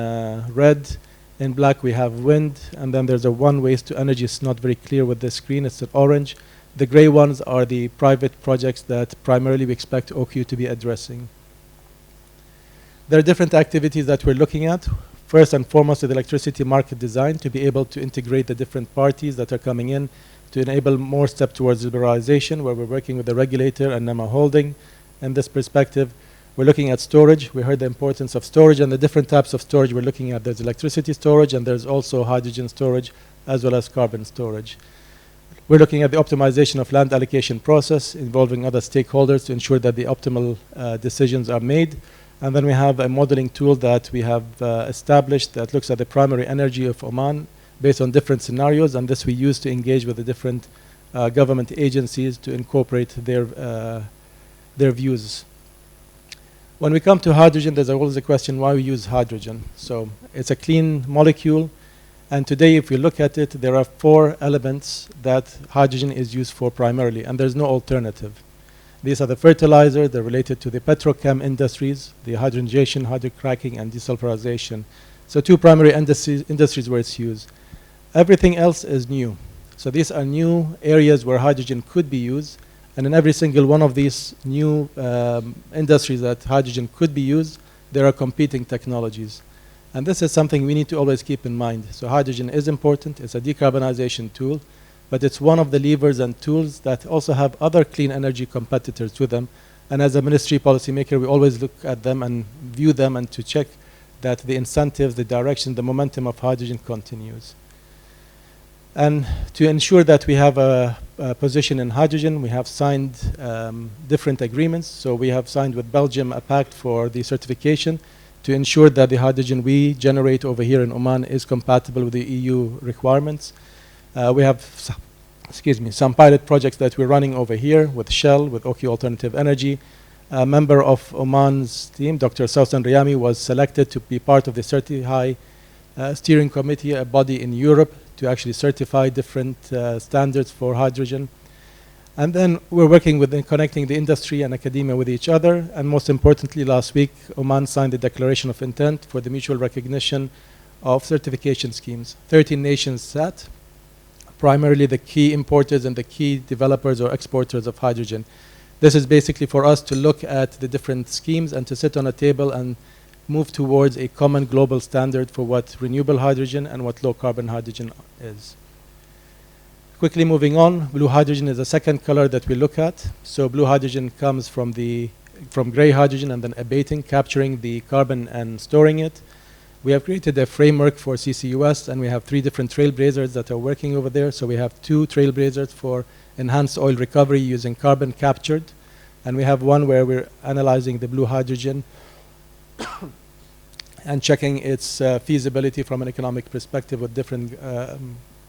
red. In black we have wind, and then there's a one waste to energy. It's not very clear with the screen, it's in orange. The gray ones are the private projects that primarily we expect OQ to be addressing. There are different activities that we're looking at. First and foremost is electricity market design, to be able to integrate the different parties that are coming in to enable more step towards liberalization, where we're working with the regulator and NEMA Holding. In this perspective, we're looking at storage. We heard the importance of storage and the different types of storage we're looking at. There's electricity storage, and there's also hydrogen storage, as well as carbon storage. We're looking at the optimization of land allocation process, involving other stakeholders to ensure that the optimal decisions are made. And then we have a modeling tool that we have established that looks at the primary energy of Oman based on different scenarios, and this we use to engage with the different government agencies to incorporate their views. When we come to hydrogen, there's always a question why we use hydrogen. So it's a clean molecule, and today if we look at it, there are 4 elements that hydrogen is used for primarily, and there's no alternative. These are the fertilizer, they're related to the petrochem industries, the hydrogenation, hydrocracking, and desulfurization. So 2 primary industries where it's used. Everything else is new. So these are new areas where hydrogen could be used, and in every single one of these new industries that hydrogen could be used, there are competing technologies. And this is something we need to always keep in mind. So hydrogen is important, it's a decarbonization tool, but it's one of the levers and tools that also have other clean energy competitors to them. And as a ministry policymaker, we always look at them and view them and to check that the incentives, the direction, the momentum of hydrogen continues. And to ensure that we have a position in hydrogen, we have signed different agreements. So we have signed with Belgium a pact for the certification to ensure that the hydrogen we generate over here in Oman is compatible with the EU requirements. We have some pilot projects that we're running over here with Shell, with OQ Alternative Energy. A member of Oman's team, Dr. Sausan Riyami, was selected to be part of the Certify Steering Committee, a body in Europe, to actually certify different standards for hydrogen. And then we're working with connecting the industry and academia with each other. And most importantly, last week, Oman signed the Declaration of Intent for the mutual recognition of certification schemes. 13 nations sat, primarily the key importers and the key developers or exporters of hydrogen. This is basically for us to look at the different schemes and to sit on a table and move towards a common global standard for what renewable hydrogen and what low carbon hydrogen is. Quickly moving on, blue hydrogen is the second color that we look at. So blue hydrogen comes from gray hydrogen and then abating, capturing the carbon and storing it. We have created a framework for CCUS, and we have 3 different trailblazers that are working over there. So we have 2 trailblazers for enhanced oil recovery using carbon captured, and we have one where we're analyzing the blue hydrogen and checking its feasibility from an economic perspective with different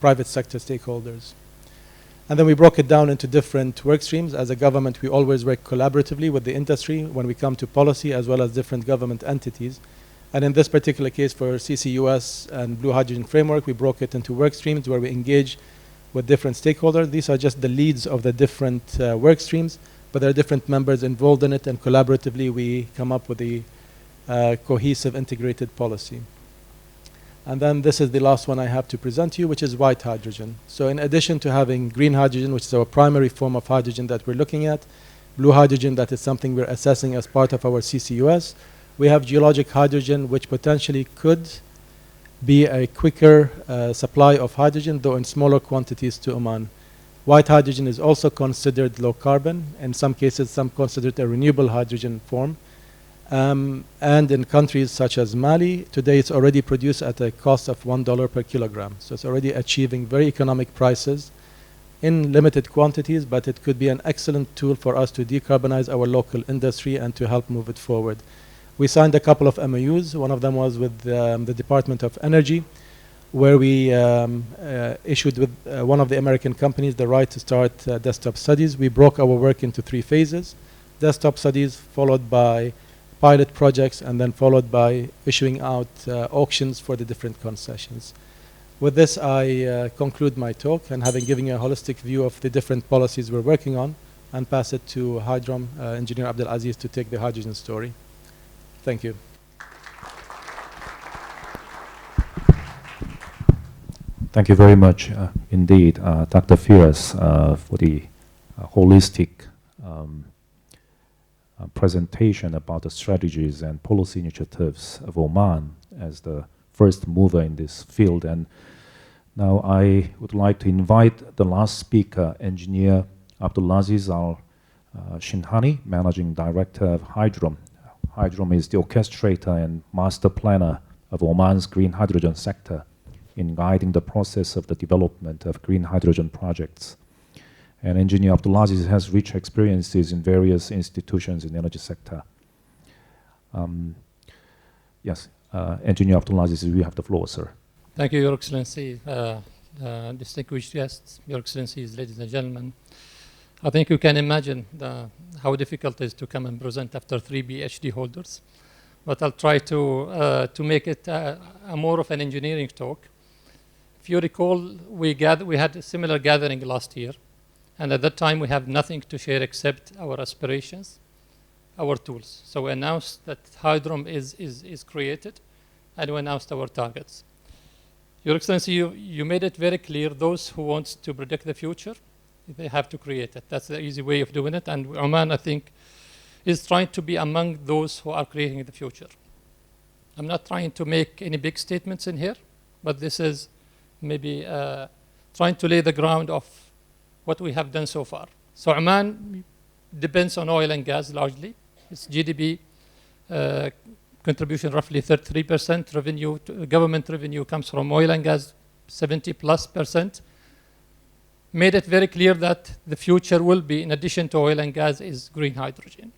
private sector stakeholders. And then we broke it down into different work streams. As a government, we always work collaboratively with the industry when we come to policy, as well as different government entities. And in this particular case for CCUS and Blue Hydrogen Framework, we broke it into work streams where we engage with different stakeholders. These are just the leads of the different work streams, but there are different members involved in it, and collaboratively we come up with a cohesive, integrated policy. And then this is the last one I have to present to you, which is white hydrogen. So in addition to having green hydrogen, which is our primary form of hydrogen that we're looking at, blue hydrogen, that is something we're assessing as part of our CCUS, we have geologic hydrogen, which potentially could be a quicker supply of hydrogen, though in smaller quantities to Oman. White hydrogen is also considered low carbon. In some cases, some consider it a renewable hydrogen form. And in countries such as Mali, today it's already produced at a cost of $1 per kilogram. So it's already achieving very economic prices in limited quantities, but it could be an excellent tool for us to decarbonize our local industry and to help move it forward. We signed a couple of MOUs. One of them was with the Department of Energy, where we issued with one of the American companies the right to start desktop studies. We broke our work into 3 phases: desktop studies, followed by pilot projects, and then followed by issuing out auctions for the different concessions. With this, I conclude my talk, and having given you a holistic view of the different policies we're working on, and pass it to Hydrom Engineer Abdel Aziz to take the hydrogen story. Thank you. Thank you very much indeed, Dr. Firas, for the holistic presentation about the strategies and policy initiatives of Oman as the first mover in this field. And now I would like to invite the last speaker, Engineer Abdulaziz Al-Shinhani, Managing Director of Hydrom. Hydrom is the orchestrator and master planner of Oman's green hydrogen sector in guiding the process of the development of green hydrogen projects. And Engineer Abdulaziz has rich experiences in various institutions in the energy sector. Yes, Engineer Abdulaziz, you have the floor, sir. Thank you, Your Excellency, distinguished guests, Your Excellencies, ladies and gentlemen. I think you can imagine how difficult it is to come and present after 3 PhD holders. But I'll try to make it more of an engineering talk. If you recall, we had a similar gathering last year. And at that time, we have nothing to share except our aspirations, our tools. So we announced that Hydrom is created, and we announced our targets. Your Excellency, you made it very clear, those who want to predict the future, they have to create it. That's the easy way of doing it. And Oman, I think, is trying to be among those who are creating the future. I'm not trying to make any big statements in here, but this is maybe trying to lay the ground of what we have done so far. So Oman depends on oil and gas largely. Its GDP contribution roughly 33%. Revenue, government revenue comes from oil and gas, 70+%. Made it very clear that the future will be, in addition to oil and gas, is green hydrogen.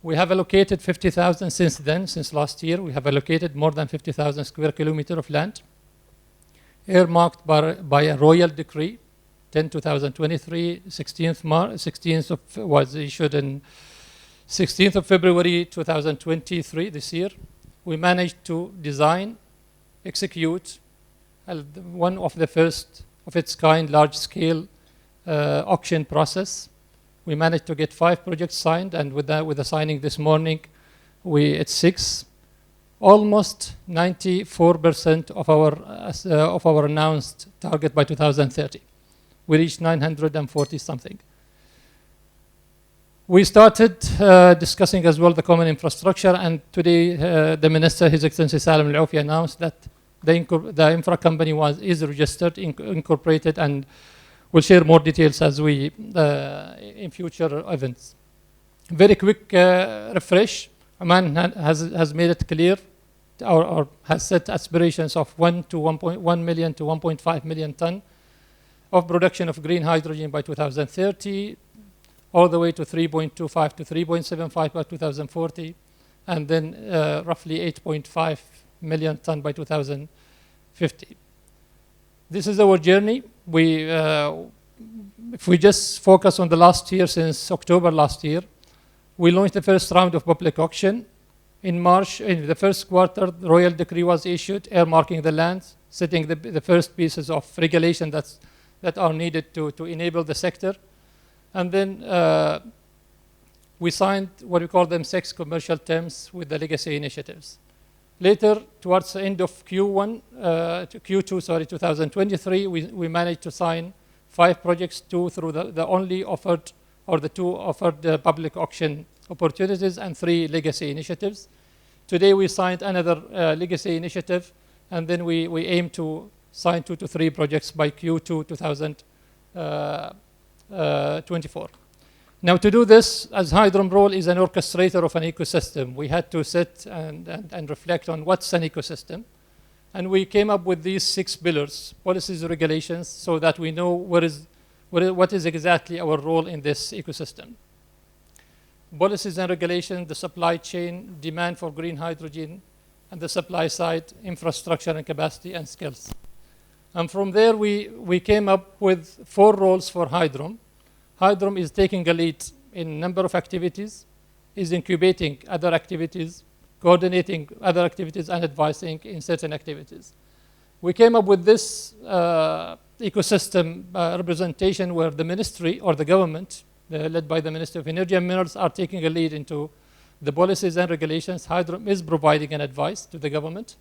We have allocated 50,000 since then, since last year. We have allocated more than 50,000 square kilometers of land, earmarked by a royal decree, 10/2023, 16th of was issued in 16th of February 2023, this year. We managed to design, execute one of the first of its kind large-scale auction process. We managed to get 5 projects signed, and with the signing this morning, it's 6. Almost 94% of our announced target by 2030. We reached 940 something. We started discussing as well the common infrastructure, and today the Minister, His Excellency Salam Al-Aufi, announced that the infra company is registered, incorporated, and we'll share more details as we in future events. Very quick refresh. Oman has made it clear, or has set aspirations of 1 million to 1.5 million ton of production of green hydrogen by 2030, all the way to 3.25 to 3.75 by 2040, and then roughly 8.5 million ton by 2050. This is our journey. If we just focus on the last year, since October last year, we launched the first round of public auction. In March, in the first quarter, the royal decree was issued, earmarking the lands. setting the first pieces of regulation that are needed to enable the sector. And then we signed what we call them 6 commercial terms with the legacy initiatives. Later, towards the end of Q2, 2023, we managed to sign 5 projects, 2 through the only offered, or the 2 offered public auction opportunities, and 3 legacy initiatives. Today, we signed another legacy initiative, and then we aim to sign 2 to 3 projects by Q2 2024. Now, to do this, as Hydrum role is an orchestrator of an ecosystem, we had to sit and reflect on what's an ecosystem. And we came up with these 6 pillars, policies and regulations, so that we know what is exactly our role in this ecosystem. Policies and regulations, the supply chain, demand for green hydrogen, and the supply side, infrastructure and capacity and skills. And from there, we came up with 4 roles for Hydrum. Hydrum is taking a lead in a number of activities, is incubating other activities, coordinating other activities, and advising in certain activities. We came up with this ecosystem representation where the ministry or the government, led by the Ministry of Energy and Minerals, are taking a lead into the policies and regulations. Hydrum is providing an advice to the government.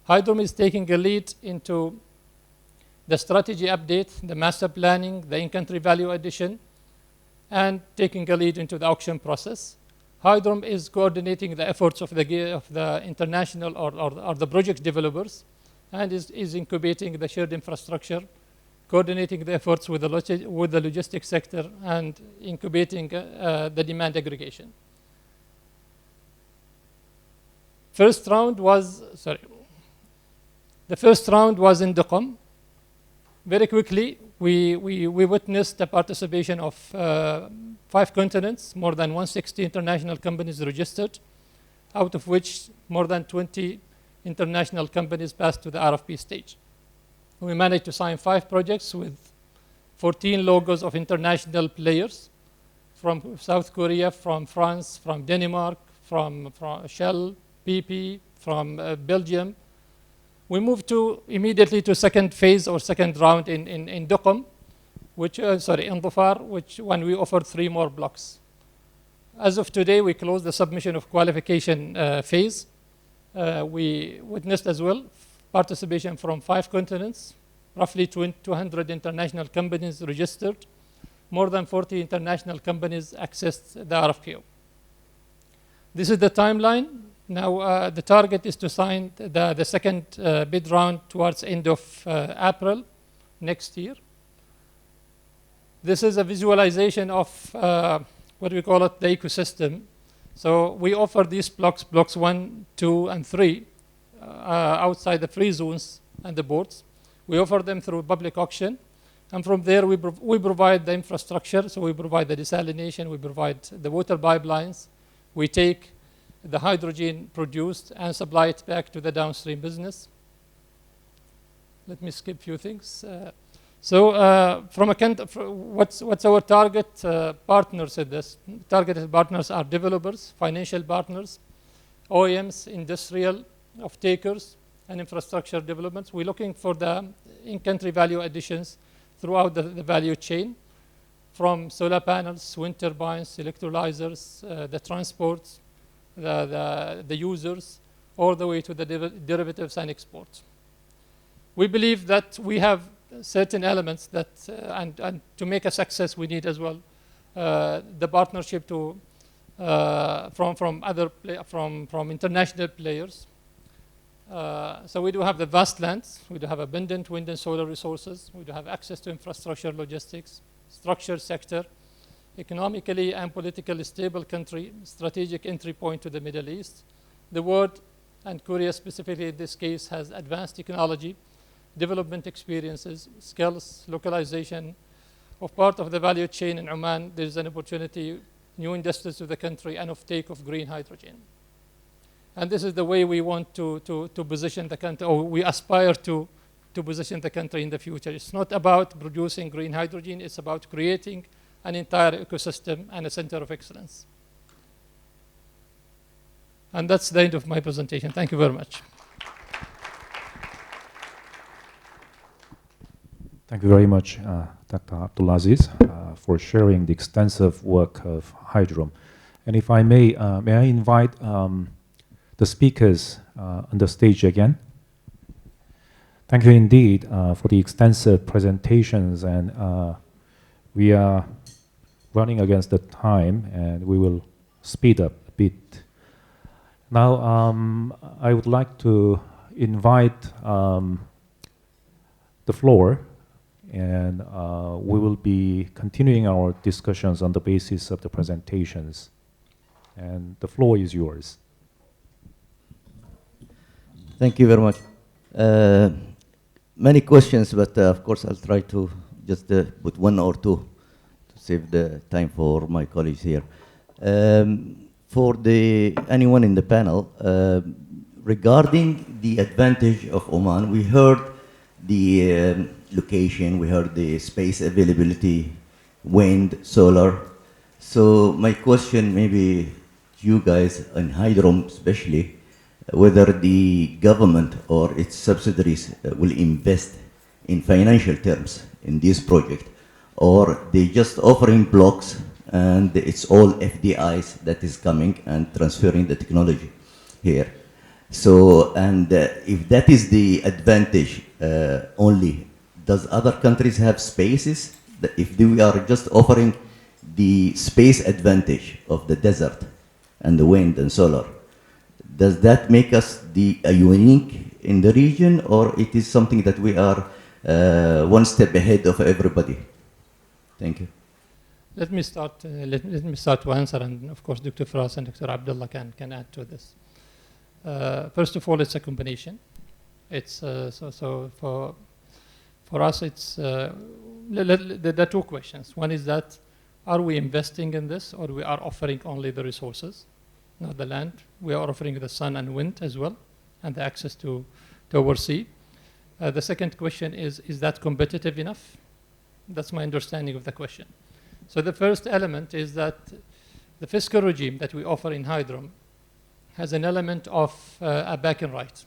Hydrum is taking a lead into the strategy update, the master planning, the in-country value addition, and taking a lead into the auction process. Hydrum is coordinating the efforts of the international or the project developers, and is incubating the shared infrastructure, coordinating the efforts with the logistics sector, and incubating the demand aggregation. The first round was in Duqm. Very quickly, we witnessed the participation of 5 continents, more than 160 international companies registered, out of which more than 20 international companies passed to the RFP stage. We managed to sign 5 projects with 14 logos of international players from South Korea, from France, from Denmark, from Shell, BP, from Belgium. We moved immediately to second phase or second round in Duqm, in Dhofar, when we offered 3 more blocks. As of today, we closed the submission of qualification phase. We witnessed as well participation from 5 continents, roughly 200 international companies registered, more than 40 international companies accessed the RFQ. This is the timeline. Now, the target is to sign the second bid round towards end of April next year. This is a visualization of what we call it, the ecosystem. So we offer these blocks 1, 2, and 3 outside the free zones and the boards. We offer them through public auction. And from there, we provide the infrastructure. So we provide the desalination. We provide the water pipelines. We take the hydrogen produced and supply it back to the downstream business. Let me skip a few things. What's our target partners in this? Targeted partners are developers, financial partners, OEMs, industrial off-takers, and infrastructure developments. We're looking for the in-country value additions throughout the value chain, from solar panels, wind turbines, electrolyzers, the transports, the users, all the way to the derivatives and exports. We believe that we have certain elements that, and to make a success, we need as well the partnership from international players. So we do have the vast lands. We do have abundant wind and solar resources. We do have access to infrastructure, logistics, structured sector, economically and politically stable country, strategic entry point to the Middle East. The world, and Korea specifically in this case, has advanced technology, development experiences, skills, localization of part of the value chain in Oman. There's an opportunity, new industries to the country, and offtake of green hydrogen. And this is the way we want to position the country, or we aspire to position the country in the future. It's not about producing green hydrogen. It's about creating an entire ecosystem and a center of excellence. And that's the end of my presentation. Thank you very much. Thank you very much, Dr. Abdulaziz, for sharing the extensive work of Hydrum. And if I may I invite the speakers on the stage again? Thank you indeed for the extensive presentations, and we are running against the time, and we will speed up a bit. Now, I would like to invite the floor, and we will be continuing our discussions on the basis of the presentations. And the floor is yours. Thank you very much. Many questions, but of course I'll try to just put one or two to save the time for my colleagues here. For anyone in the panel, regarding the advantage of Oman, we heard the location, we heard the space availability, wind, solar. So my question maybe to you guys, in Hydrum especially, whether the government or its subsidiaries will invest in financial terms in this project, or they just offering blocks and it's all FDIs that is coming and transferring the technology here. So, and if that is the advantage only, does other countries have spaces? If we are just offering the space advantage of the desert and the wind and solar, does that make us unique in the region, or it is something that we are one step ahead of everybody? Thank you. Let me start. Let me start to answer, and of course, Dr. Faraz and Dr. Abdullah can add to this. First of all, it's a combination. It's so for us, it's there are two questions. One is that, are we investing in this, or we are offering only the resources, not the land? We are offering the sun and wind as well, and the access to our sea. The second question is that competitive enough? That's my understanding of the question. So the first element is that the fiscal regime that we offer in Hydrum has an element of a back-in right.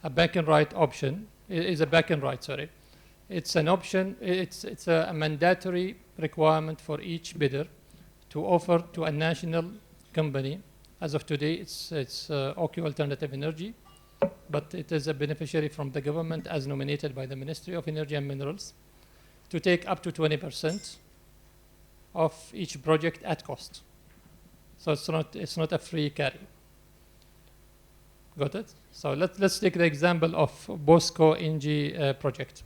A back-in right option is a back-in right, sorry. It's an option, it's a mandatory requirement for each bidder to offer to a national company. As of today, it's OQ Alternative Energy, but it is a beneficiary from the government as nominated by the Ministry of Energy and Minerals, to take up to 20% of each project at cost. So it's not a free carry. Got it? So let's take the example of Bosco NG project.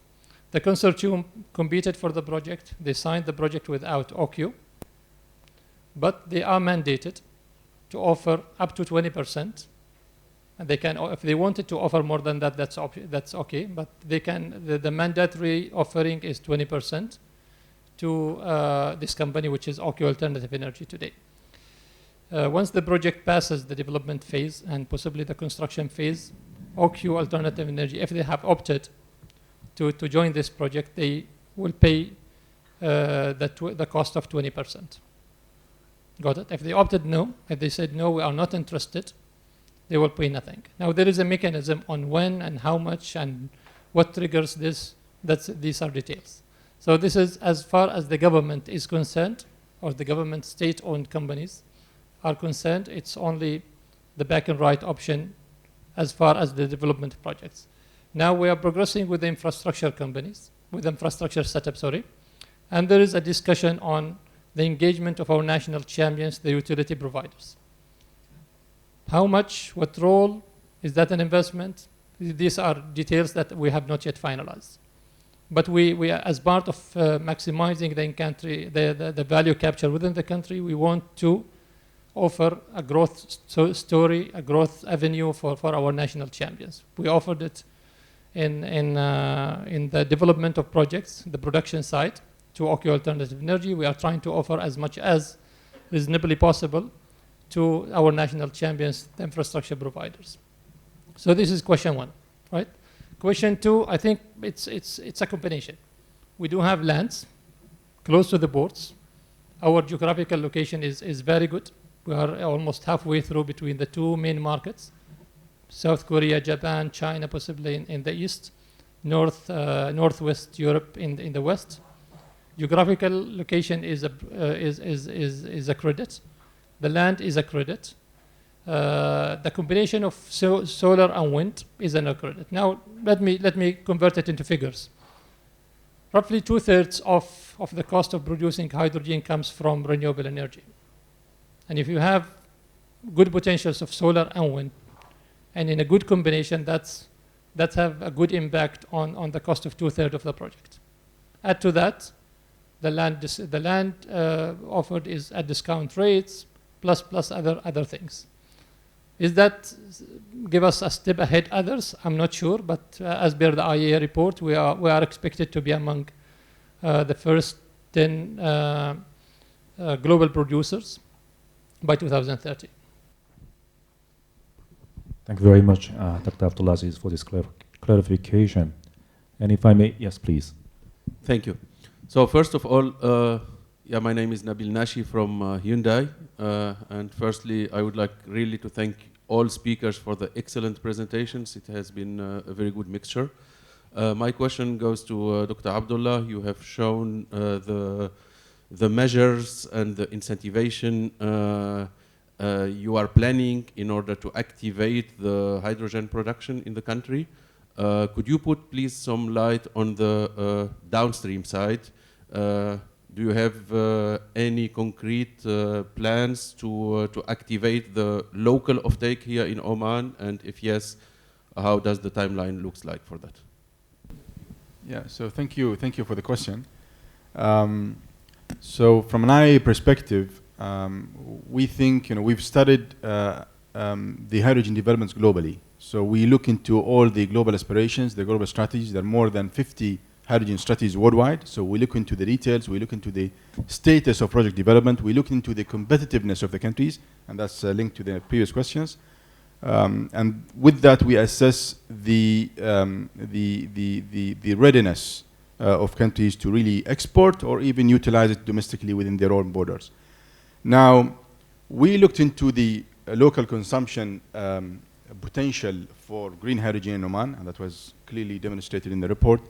The consortium competed for the project. They signed the project without OQ, but they are mandated to offer up to 20%. And they can, if they wanted to offer more than that, that's okay. But they can. The mandatory offering is 20% to this company, which is OQ Alternative Energy today. Once the project passes the development phase and possibly the construction phase, OQ Alternative Energy, if they have opted to join this project, they will pay the cost of 20%. Got it? If they opted no, if they said no, we are not interested, they will pay nothing. Now there is a mechanism on when and how much and what triggers this. These are details. So this is as far as the government is concerned, or the government state-owned companies are concerned. It's only the back and right option as far as the development projects. Now we are progressing with the infrastructure companies, with infrastructure setup, sorry. And there is a discussion on the engagement of our national champions, the utility providers. How much, what role, is that an investment? These are details that we have not yet finalized. But we are, as part of maximizing the value capture within the country, we want to offer a growth story, a growth avenue for our national champions. We offered it in the development of projects, the production side, to OQ Alternative Energy. We are trying to offer as much as reasonably possible to our national champions, the infrastructure providers. So this is question one, right? Question two, I think it's a combination. We do have lands close to the ports. Our geographical location is very good. We are almost halfway through between the two main markets, South Korea, Japan, China, possibly in the east. northwest Europe in the west. Geographical location is a credit. The land is a credit. The combination of solar and wind is an credit. Now, let me convert it into figures. Roughly 2/3 of the cost of producing hydrogen comes from renewable energy. And if you have good potentials of solar and wind, and in a good combination, that have a good impact on the cost of 2/3 of the project. Add to that, the land offered is at discount rates, plus other things. Is that give us a step ahead others? I'm not sure, but as per the IEA report, we are expected to be among the first 10 global producers by 2030. Thank you very much, Dr. Abdulaziz, for this clarification. And if I may, yes, please. Thank you. So first of all, yeah, my name is Nabil Nashi from Hyundai. And firstly, I would like really to thank all speakers for the excellent presentations. It has been a very good mixture. My question goes to Dr. Abdullah. You have shown the measures and the incentivation you are planning in order to activate the hydrogen production in the country. Could you put, please, some light on the downstream side? Do you have any concrete plans to activate the local offtake here in Oman? And if yes, how does the timeline looks like for that? Yeah, so thank you for the question. So from an IAEA perspective, we think, we've studied the hydrogen developments globally. So we look into all the global aspirations, the global strategies. There are more than 50 hydrogen strategies worldwide. So we look into the details, we look into the status of project development, we look into the competitiveness of the countries, and that's linked to the previous questions. And with that, we assess the readiness of countries to really export or even utilize it domestically within their own borders. Now, we looked into the local consumption potential for green hydrogen in Oman, and that was clearly demonstrated in the report.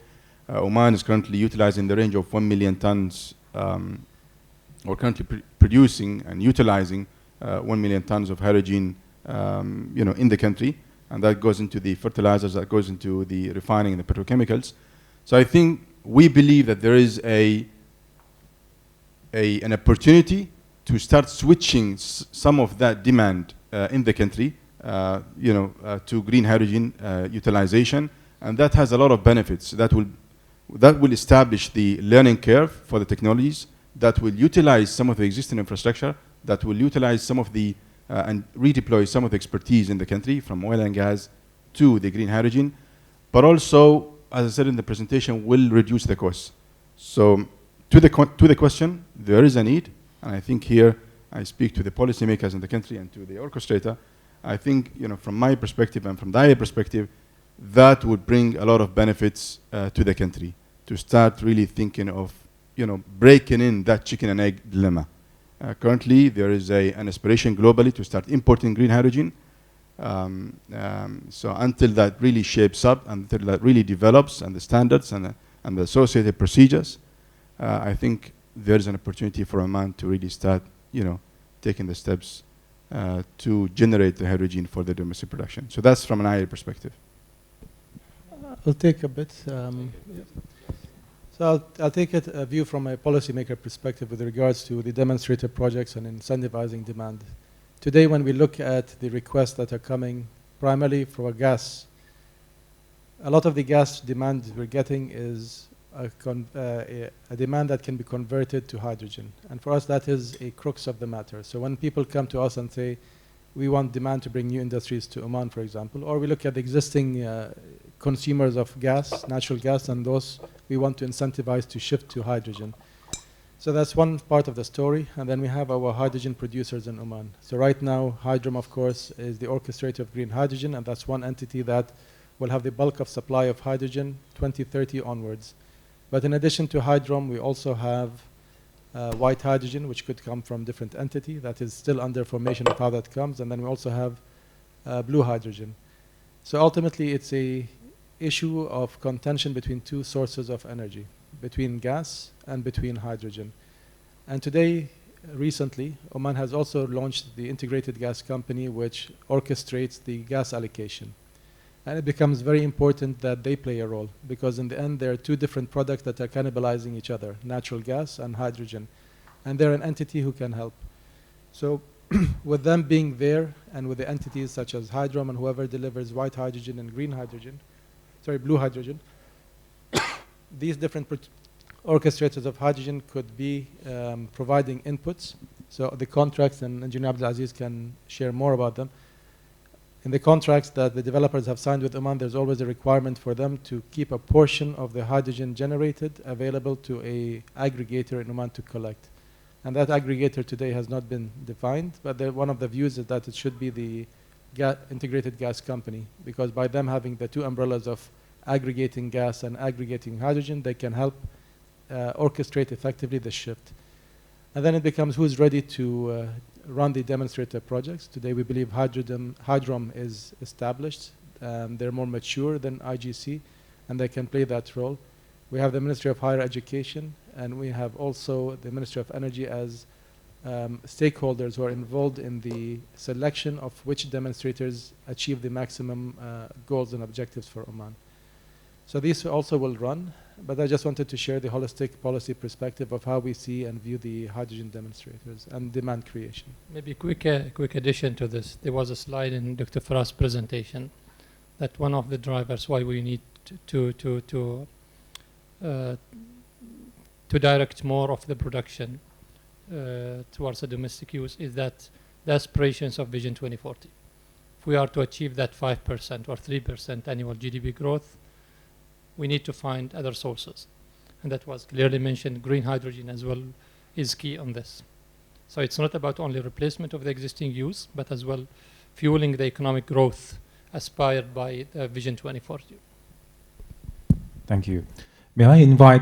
Oman is currently utilizing the range of 1 million tons, or currently producing and utilizing 1 million tons of hydrogen, in the country, and that goes into the fertilizers, that goes into the refining and the petrochemicals. So I think we believe that there is an opportunity to start switching some of that demand in the country, to green hydrogen utilization, and that has a lot of benefits. That will establish the learning curve for the technologies, that will utilize some of the existing infrastructure, that will utilize some of the and redeploy some of the expertise in the country from oil and gas to the green hydrogen, but also, as I said in the presentation, will reduce the costs. So to the question, there is a need, and I think here I speak to the policymakers in the country and to the orchestrator. I think, from my perspective and from the IAEA perspective, that would bring a lot of benefits to the country, to start really thinking of, breaking in that chicken and egg dilemma. Currently, there is an aspiration globally to start importing green hydrogen. So until that really shapes up, until that really develops, and the standards and the associated procedures, I think there is an opportunity for Oman to really start, taking the steps to generate the hydrogen for the domestic production. So that's from an IAEA perspective. I'll take a bit. So I'll take a view from a policymaker perspective with regards to the demonstrator projects and incentivizing demand. Today, when we look at the requests that are coming primarily for gas, a lot of the gas demand we're getting is a demand that can be converted to hydrogen. And for us, that is a crux of the matter. So when people come to us and say, we want demand to bring new industries to Oman, for example, or we look at the existing consumers of gas, natural gas, and those we want to incentivize to shift to hydrogen. So that's one part of the story. And then we have our hydrogen producers in Oman. So right now, Hydrom, of course, is the orchestrator of green hydrogen, and that's one entity that will have the bulk of supply of hydrogen 2030 onwards. But in addition to Hydrom, we also have white hydrogen, which could come from different entity. That is still under formation of how that comes. And then we also have blue hydrogen. So ultimately, it's a issue of contention between two sources of energy, between gas and between hydrogen. And today, recently, Oman has also launched the integrated gas company, which orchestrates the gas allocation. And it becomes very important that they play a role, because in the end, there are two different products that are cannibalizing each other, natural gas and hydrogen. And they're an entity who can help. So with them being there, and with the entities such as Hydrom and whoever delivers white hydrogen and green hydrogen, blue hydrogen, these different orchestrators of hydrogen could be providing inputs. So the contracts, and Engineer Abdulaziz can share more about them. In the contracts that the developers have signed with Oman, there's always a requirement for them to keep a portion of the hydrogen generated available to a aggregator in Oman to collect. And that aggregator today has not been defined, but one of the views is that it should be the integrated gas company, because by them having the two umbrellas of aggregating gas and aggregating hydrogen, they can help orchestrate effectively the shift. And then it becomes who's ready to run the demonstrator projects. Today we believe Hydrom is established. They're more mature than IGC, and they can play that role. We have the Ministry of Higher Education, and we have also the Ministry of Energy as stakeholders who are involved in the selection of which demonstrators achieve the maximum goals and objectives for Oman. So these also will run, but I just wanted to share the holistic policy perspective of how we see and view the hydrogen demonstrators and demand creation. Maybe quick addition to this. There was a slide in Dr. Farah's presentation that one of the drivers why we need to direct more of the production towards the domestic use is that the aspirations of Vision 2040. If we are to achieve that 5% or 3% annual GDP growth, we need to find other sources. And that was clearly mentioned. Green hydrogen as well is key on this. So it's not about only replacement of the existing use, but as well fueling the economic growth aspired by Vision 2040. Thank you. May I invite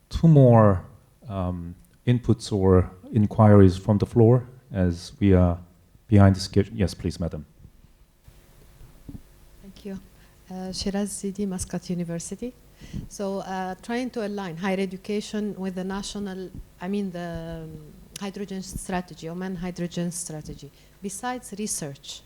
two more inputs or inquiries from the floor as we are behind the schedule? Yes, please, madam. Thank you. Shiraz Zidi, Muscat University. So trying to align higher education with the the hydrogen strategy, Oman hydrogen strategy. Besides research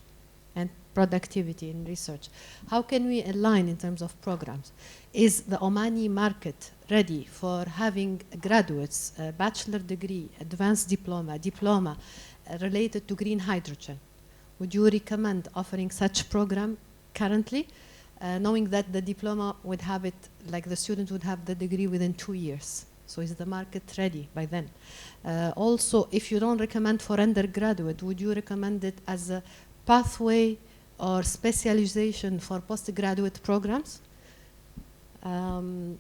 and productivity in research, how can we align in terms of programs? Is the Omani market ready for having graduates, bachelor degree, advanced diploma related to green hydrogen? Would you recommend offering such program currently? Knowing that the diploma would have it, like the student would have the degree within 2 years. So is the market ready by then? Also, if you don't recommend for undergraduate, would you recommend it as a pathway or specialization for postgraduate programs?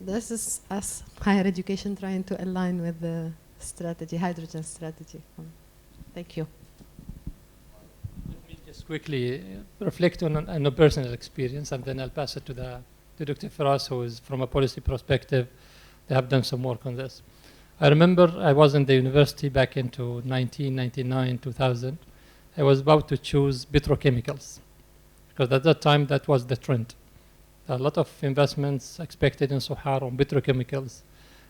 This is us, higher education, trying to align with the strategy, hydrogen strategy. Thank you. Just quickly reflect on a personal experience, and then I'll pass it to Dr. Faraz, who is from a policy perspective. They have done some work on this. I remember I was in the university back into 1999, 2000. I was about to choose petrochemicals, because at that time that was the trend. A lot of investments expected in Sohar on petrochemicals,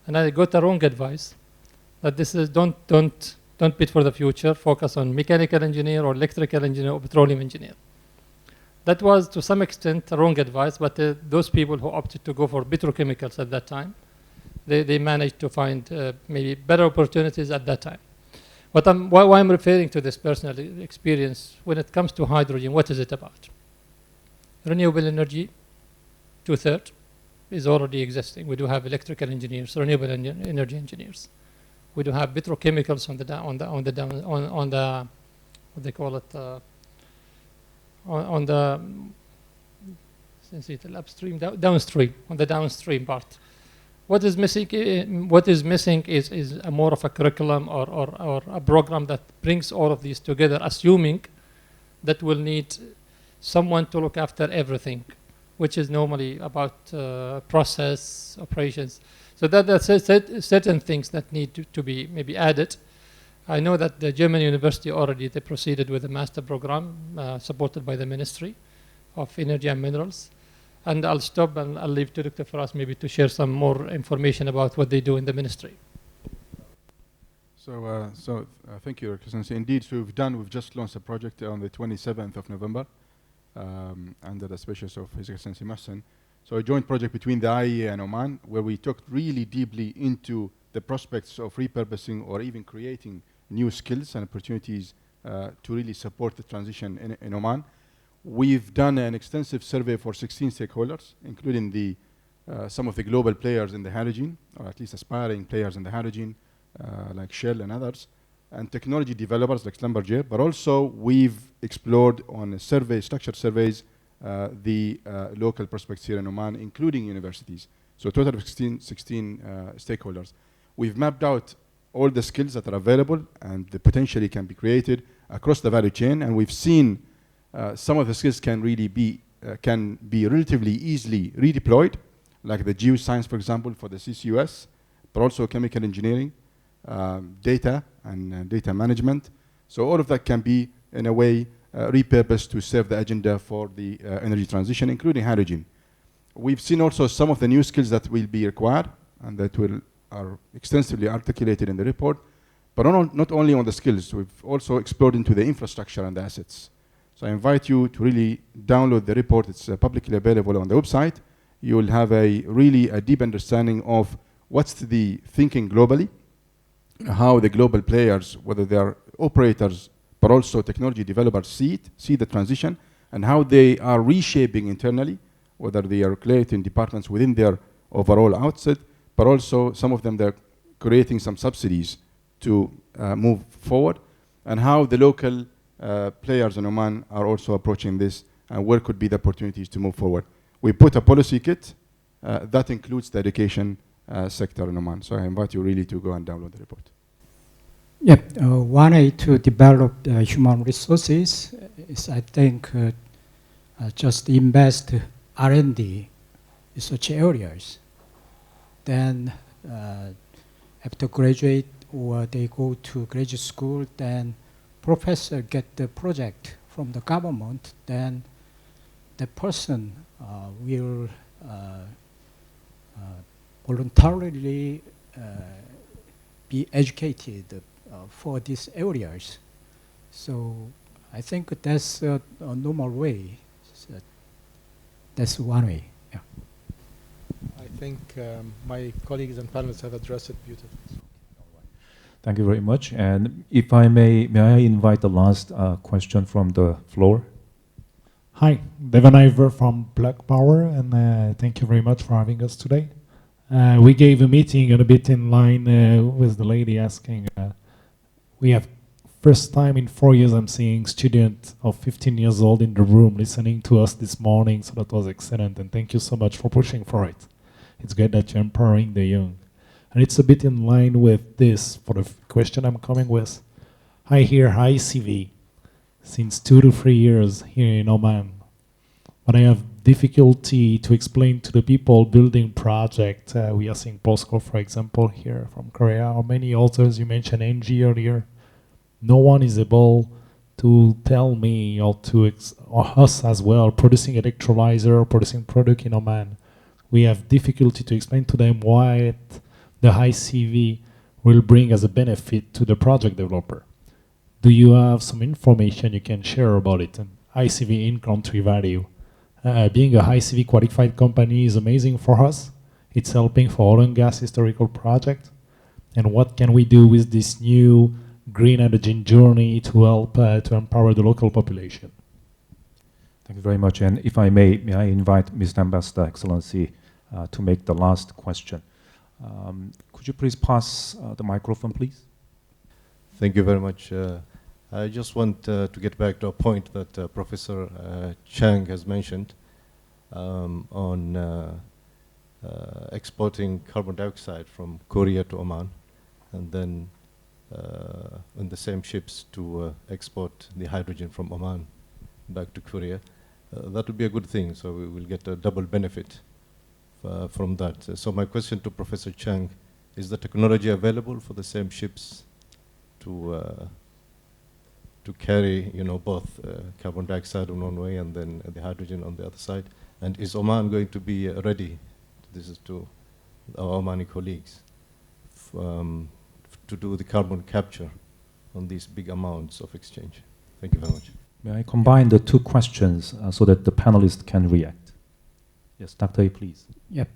and I got the wrong advice that this is don't bid for the future, focus on mechanical engineer or electrical engineer or petroleum engineer. That was to some extent wrong advice, but those people who opted to go for petrochemicals at that time, they managed to find maybe better opportunities at that time. But why I'm referring to this personal experience, when it comes to hydrogen, what is it about? Renewable energy, 2/3, is already existing. We do have electrical engineers, renewable energy engineers. We do have petrochemicals on the what they call it on the upstream, downstream, on the downstream part. What is missing? What is missing is a more of a curriculum or a program that brings all of these together, assuming that we'll need someone to look after everything, which is normally about process operations. So that's certain things that need to be maybe added. I know that the German university already they proceeded with a master program supported by the Ministry of Energy and Minerals. And I'll stop and I'll leave to Dr. Faras maybe to share some more information about what they do in the ministry. Thank you, Your Excellency. Indeed, so we've just launched a project on the 27th of November under the auspices of His Excellency Mohsen. So a joint project between the IEA and Oman, where we took really deeply into the prospects of repurposing or even creating new skills and opportunities to really support the transition in Oman. We've done an extensive survey for 16 stakeholders, including some of the global players in the hydrogen, or at least aspiring players in the hydrogen, like Shell and others, and technology developers like Schlumberger. But also we've explored on structured surveys, the local prospects here in Oman, including universities. So a total of 16 stakeholders. We've mapped out all the skills that are available and the potentially can be created across the value chain, and we've seen some of the skills can really be relatively easily redeployed, like the geoscience, for example, for the CCUS, but also chemical engineering, data and data management. So all of that can be, in a way, repurposed to serve the agenda for the energy transition, including hydrogen. We've seen also some of the new skills that will be required and that are extensively articulated in the report, but not only on the skills, we've also explored into the infrastructure and the assets. So I invite you to really download the report. It's publicly available on the website. You will have really a deep understanding of what's the thinking globally, how the global players, whether they are operators, but also technology developers see the transition, and how they are reshaping internally, whether they are creating departments within their overall outset, but also some of them they're creating some subsidies to move forward, and how the local players in Oman are also approaching this, and where could be the opportunities to move forward. We put a policy kit that includes the education sector in Oman. So I invite you really to go and download the report. Yeah, one way to develop human resources is, I think, just invest R&D in such areas. Then after graduate or they go to graduate school, then professor get the project from the government, then the person will voluntarily be educated for these areas. So I think that's a normal way. So that's one way. Yeah. I think my colleagues and panelists have addressed it beautifully. Thank you very much. And if I may I invite the last question from the floor? Hi, Devan Iver from Black Power, and thank you very much for having us today. We gave a meeting and a bit in line with the lady asking. We have first time in 4 years I'm seeing students of 15 years old in the room listening to us this morning, so that was excellent, and thank you so much for pushing for it. It's great that you're empowering the young. And it's a bit in line with this, for the question I'm coming with. I hear ICV since 2 to 3 years here in Oman, but I have difficulty to explain to the people building project. We are seeing POSCO, for example, here from Korea, or many others. You mentioned NG earlier. No one is able to tell me or us as well, producing electrolyzer or producing product in Oman. We have difficulty to explain to them why the high CV will bring as a benefit to the project developer. Do you have some information you can share about it? And ICV in country value. Being a high CV qualified company is amazing for us. It's helping for oil and gas historical project. And what can we do with this new green hydrogen journey to help to empower the local population? Thank you very much. And if I may I invite Mr. Ambassador, Excellency, to make the last question. Could you please pass the microphone, please? Thank you very much. I just want to get back to a point that Professor Chang has mentioned on exporting carbon dioxide from Korea to Oman, and then on the same ships to export the hydrogen from Oman back to Korea. That would be a good thing, so we will get a double benefit from that. So my question to Professor Chang, is the technology available for the same ships to to carry, both carbon dioxide on one way and then the hydrogen on the other side? And is Oman going to be ready? This is to our Omani colleagues to do the carbon capture on these big amounts of exchange. Thank you very much. May I combine the two questions so that the panelists can react? Yes, Dr. A, please. Yep.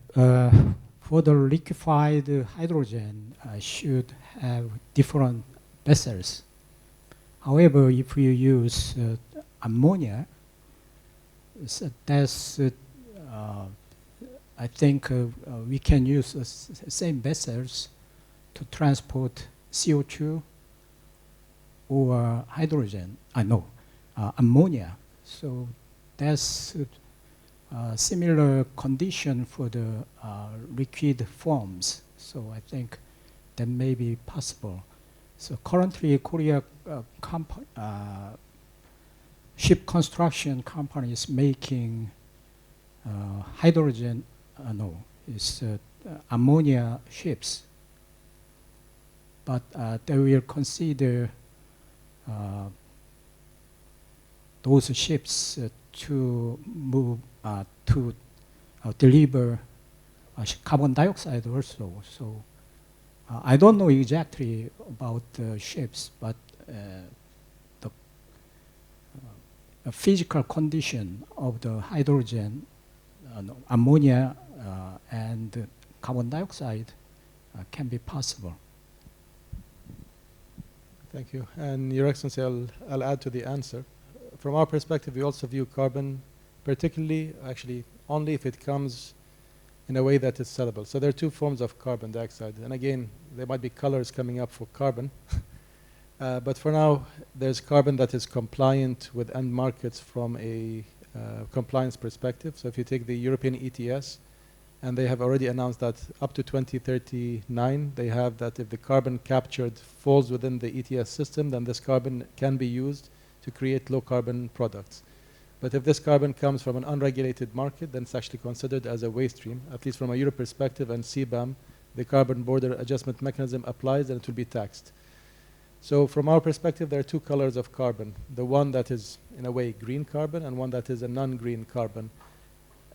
For the liquefied hydrogen, should have different vessels. However, if you use ammonia, that's I think we can use the same vessels to transport CO2 or hydrogen. Ammonia. So that's similar condition for the liquid forms. So I think that may be possible. So currently, Korea ship construction companies making hydrogen, ammonia ships. But they will consider those ships to move to deliver carbon dioxide also. So I don't know exactly about the ships, but the physical condition of the hydrogen, ammonia, and carbon dioxide can be possible. Thank you. And Your Excellency, I'll add to the answer. From our perspective, we also view carbon, particularly, actually, only if it comes in a way that is sellable. So there are two forms of carbon dioxide. And again, there might be colors coming up for carbon. But for now, there's carbon that is compliant with end markets from a compliance perspective. So if you take the European ETS, and they have already announced that up to 2039, they have that if the carbon captured falls within the ETS system, then this carbon can be used to create low carbon products. But if this carbon comes from an unregulated market, then it's actually considered as a waste stream, at least from a Europe perspective, and CBAM, the carbon border adjustment mechanism applies and it will be taxed. So from our perspective, there are two colors of carbon. The one that is, in a way, green carbon and one that is a non-green carbon.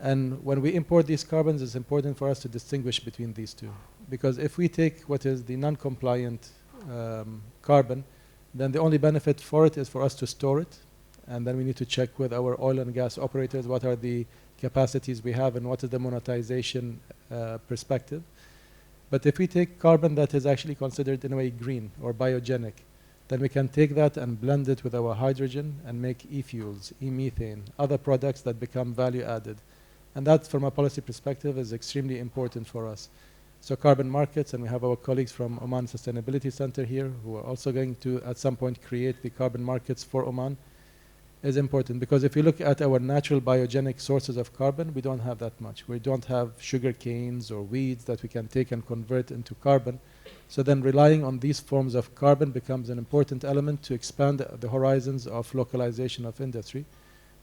And when we import these carbons, it's important for us to distinguish between these two. Because if we take what is the non-compliant carbon, then the only benefit for it is for us to store it. And then we need to check with our oil and gas operators what are the capacities we have and what is the monetization perspective. But if we take carbon that is actually considered in a way green or biogenic, then we can take that and blend it with our hydrogen and make e-fuels, e-methane, other products that become value added. And that, from a policy perspective, is extremely important for us. So carbon markets, and we have our colleagues from Oman Sustainability Center here who are also going to, at some point, create the carbon markets for Oman, is important. Because if you look at our natural biogenic sources of carbon, we don't have that much. We don't have sugar canes or weeds that we can take and convert into carbon. So then relying on these forms of carbon becomes an important element to expand the horizons of localization of industry.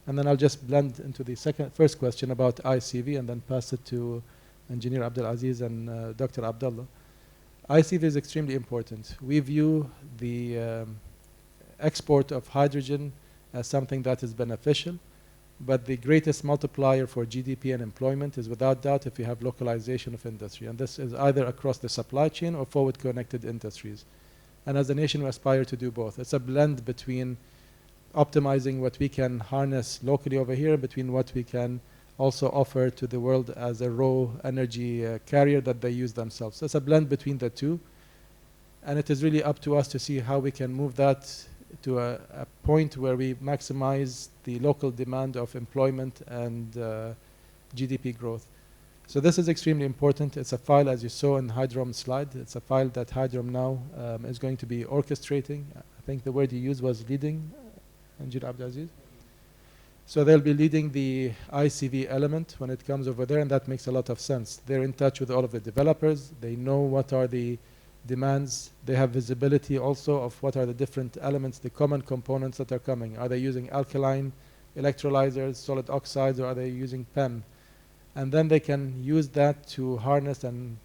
And then I'll just blend into the first question about ICV and then pass it to Engineer Abdulaziz and Dr. Abdullah. ICV is extremely important. We view the export of hydrogen as something that is beneficial, but the greatest multiplier for GDP and employment is without doubt if you have localization of industry. And this is either across the supply chain or forward connected industries. And as a nation, we aspire to do both. It's a blend between optimizing what we can harness locally over here, between what we can also offer to the world as a raw energy carrier that they use themselves. So it's a blend between the two. And it is really up to us to see how we can move that to a point where we maximize the local demand of employment and GDP growth. So this is extremely important. It's a file, as you saw in Hydrom's slide. It's a file that Hydrom now is going to be orchestrating. I think the word you used was leading, Engineer Abdulaziz. So they'll be leading the ICV element when it comes over there, and that makes a lot of sense. They're in touch with all of the developers. They know what are the demands. They have visibility also of what are the different elements, the common components that are coming. Are they using alkaline electrolyzers, solid oxides, or are they using PEM? And then they can use that to harness and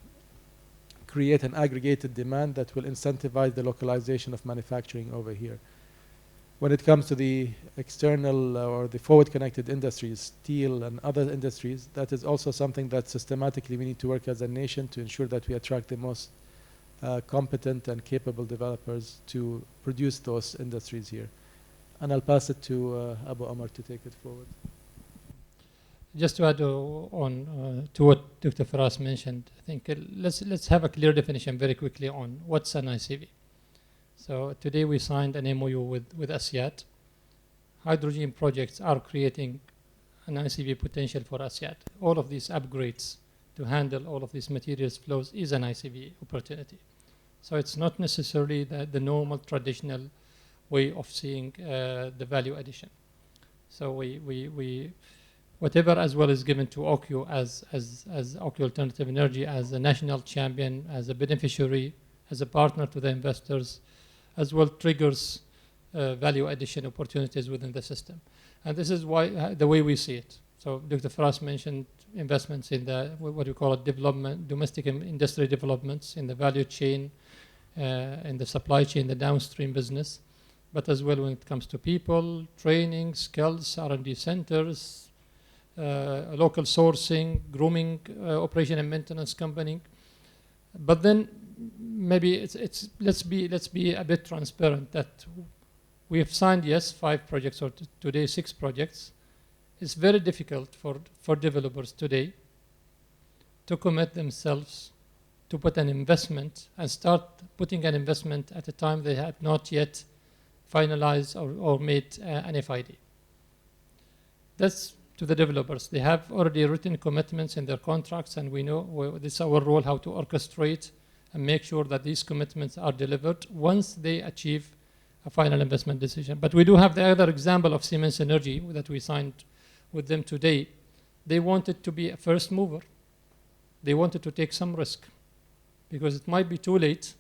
create an aggregated demand that will incentivize the localization of manufacturing over here. when it comes to the external or the forward-connected industries, steel and other industries, that is also something that systematically we need to work as a nation to ensure that we attract the most competent and capable developers to produce those industries here. And I'll pass it to Abu Omar to take it forward. Just to add on to what Dr. Faras mentioned, I think let's have a clear definition very quickly on what's an ICV. So today we signed an MOU with Asyat. Hydrogen projects are creating an ICV potential for Asyat. All of these upgrades to handle all of these materials flows is an ICV opportunity. So it's not necessarily the normal traditional way of seeing the value addition. So we whatever as well is given to OCU as OCU Alternative Energy, as a national champion, as a beneficiary, as a partner to the investors, as well triggers value addition opportunities within the system. And this is why the way we see it. So Dr. Faras mentioned investments in the, what we call it, development, domestic industry developments in the value chain, in the supply chain, the downstream business, but as well when it comes to people, training, skills, R&D centers, local sourcing, grooming, operation and maintenance company. But then maybe let's be a bit transparent that we have signed, yes, 5 projects, or today 6 projects. It's very difficult for developers today to commit themselves to put an investment and start putting an investment at a time they have not yet finalized or made an FID. That's to the developers. They have already written commitments in their contracts, and we know this is our role, how to orchestrate and make sure that these commitments are delivered once they achieve a final investment decision. But we do have the other example of Siemens Energy that we signed with them today. They wanted to be a first mover. They wanted to take some risk because it might be too late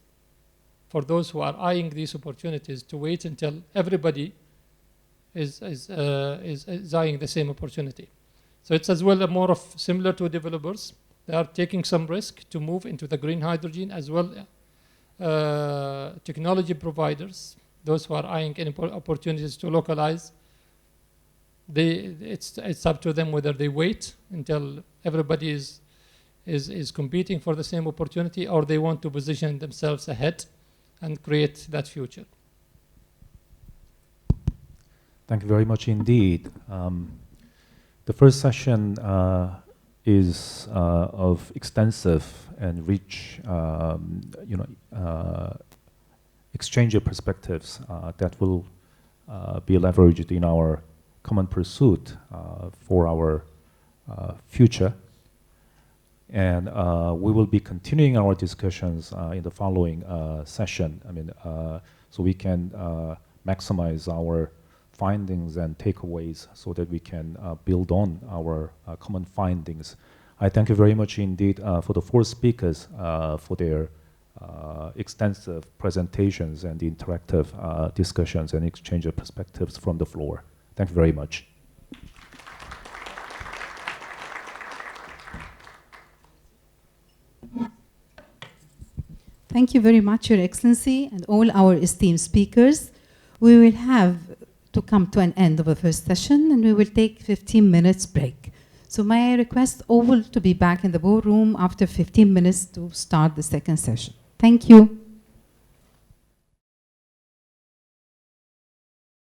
for those who are eyeing these opportunities to wait until everybody is eyeing the same opportunity. So it's as well more of similar to developers. They are taking some risk to move into the green hydrogen, as well technology providers, those who are eyeing any opportunities to localize. It's up to them whether they wait until everybody is competing for the same opportunity, or they want to position themselves ahead and create that future. Thank you very much indeed. The first session is of extensive and rich, exchange of perspectives that will be leveraged in our common pursuit for our future. And we will be continuing our discussions in the following session. So we can maximize our findings and takeaways so that we can build on our common findings. I thank you very much indeed for the 4 speakers for their extensive presentations and interactive discussions and exchange of perspectives from the floor. Thank you very much. Thank you very much, Your Excellency, and all our esteemed speakers. We will have to come to an end of the first session, and we will take 15 minutes break. So may I request all to be back in the ballroom after 15 minutes to start the second session. Thank you.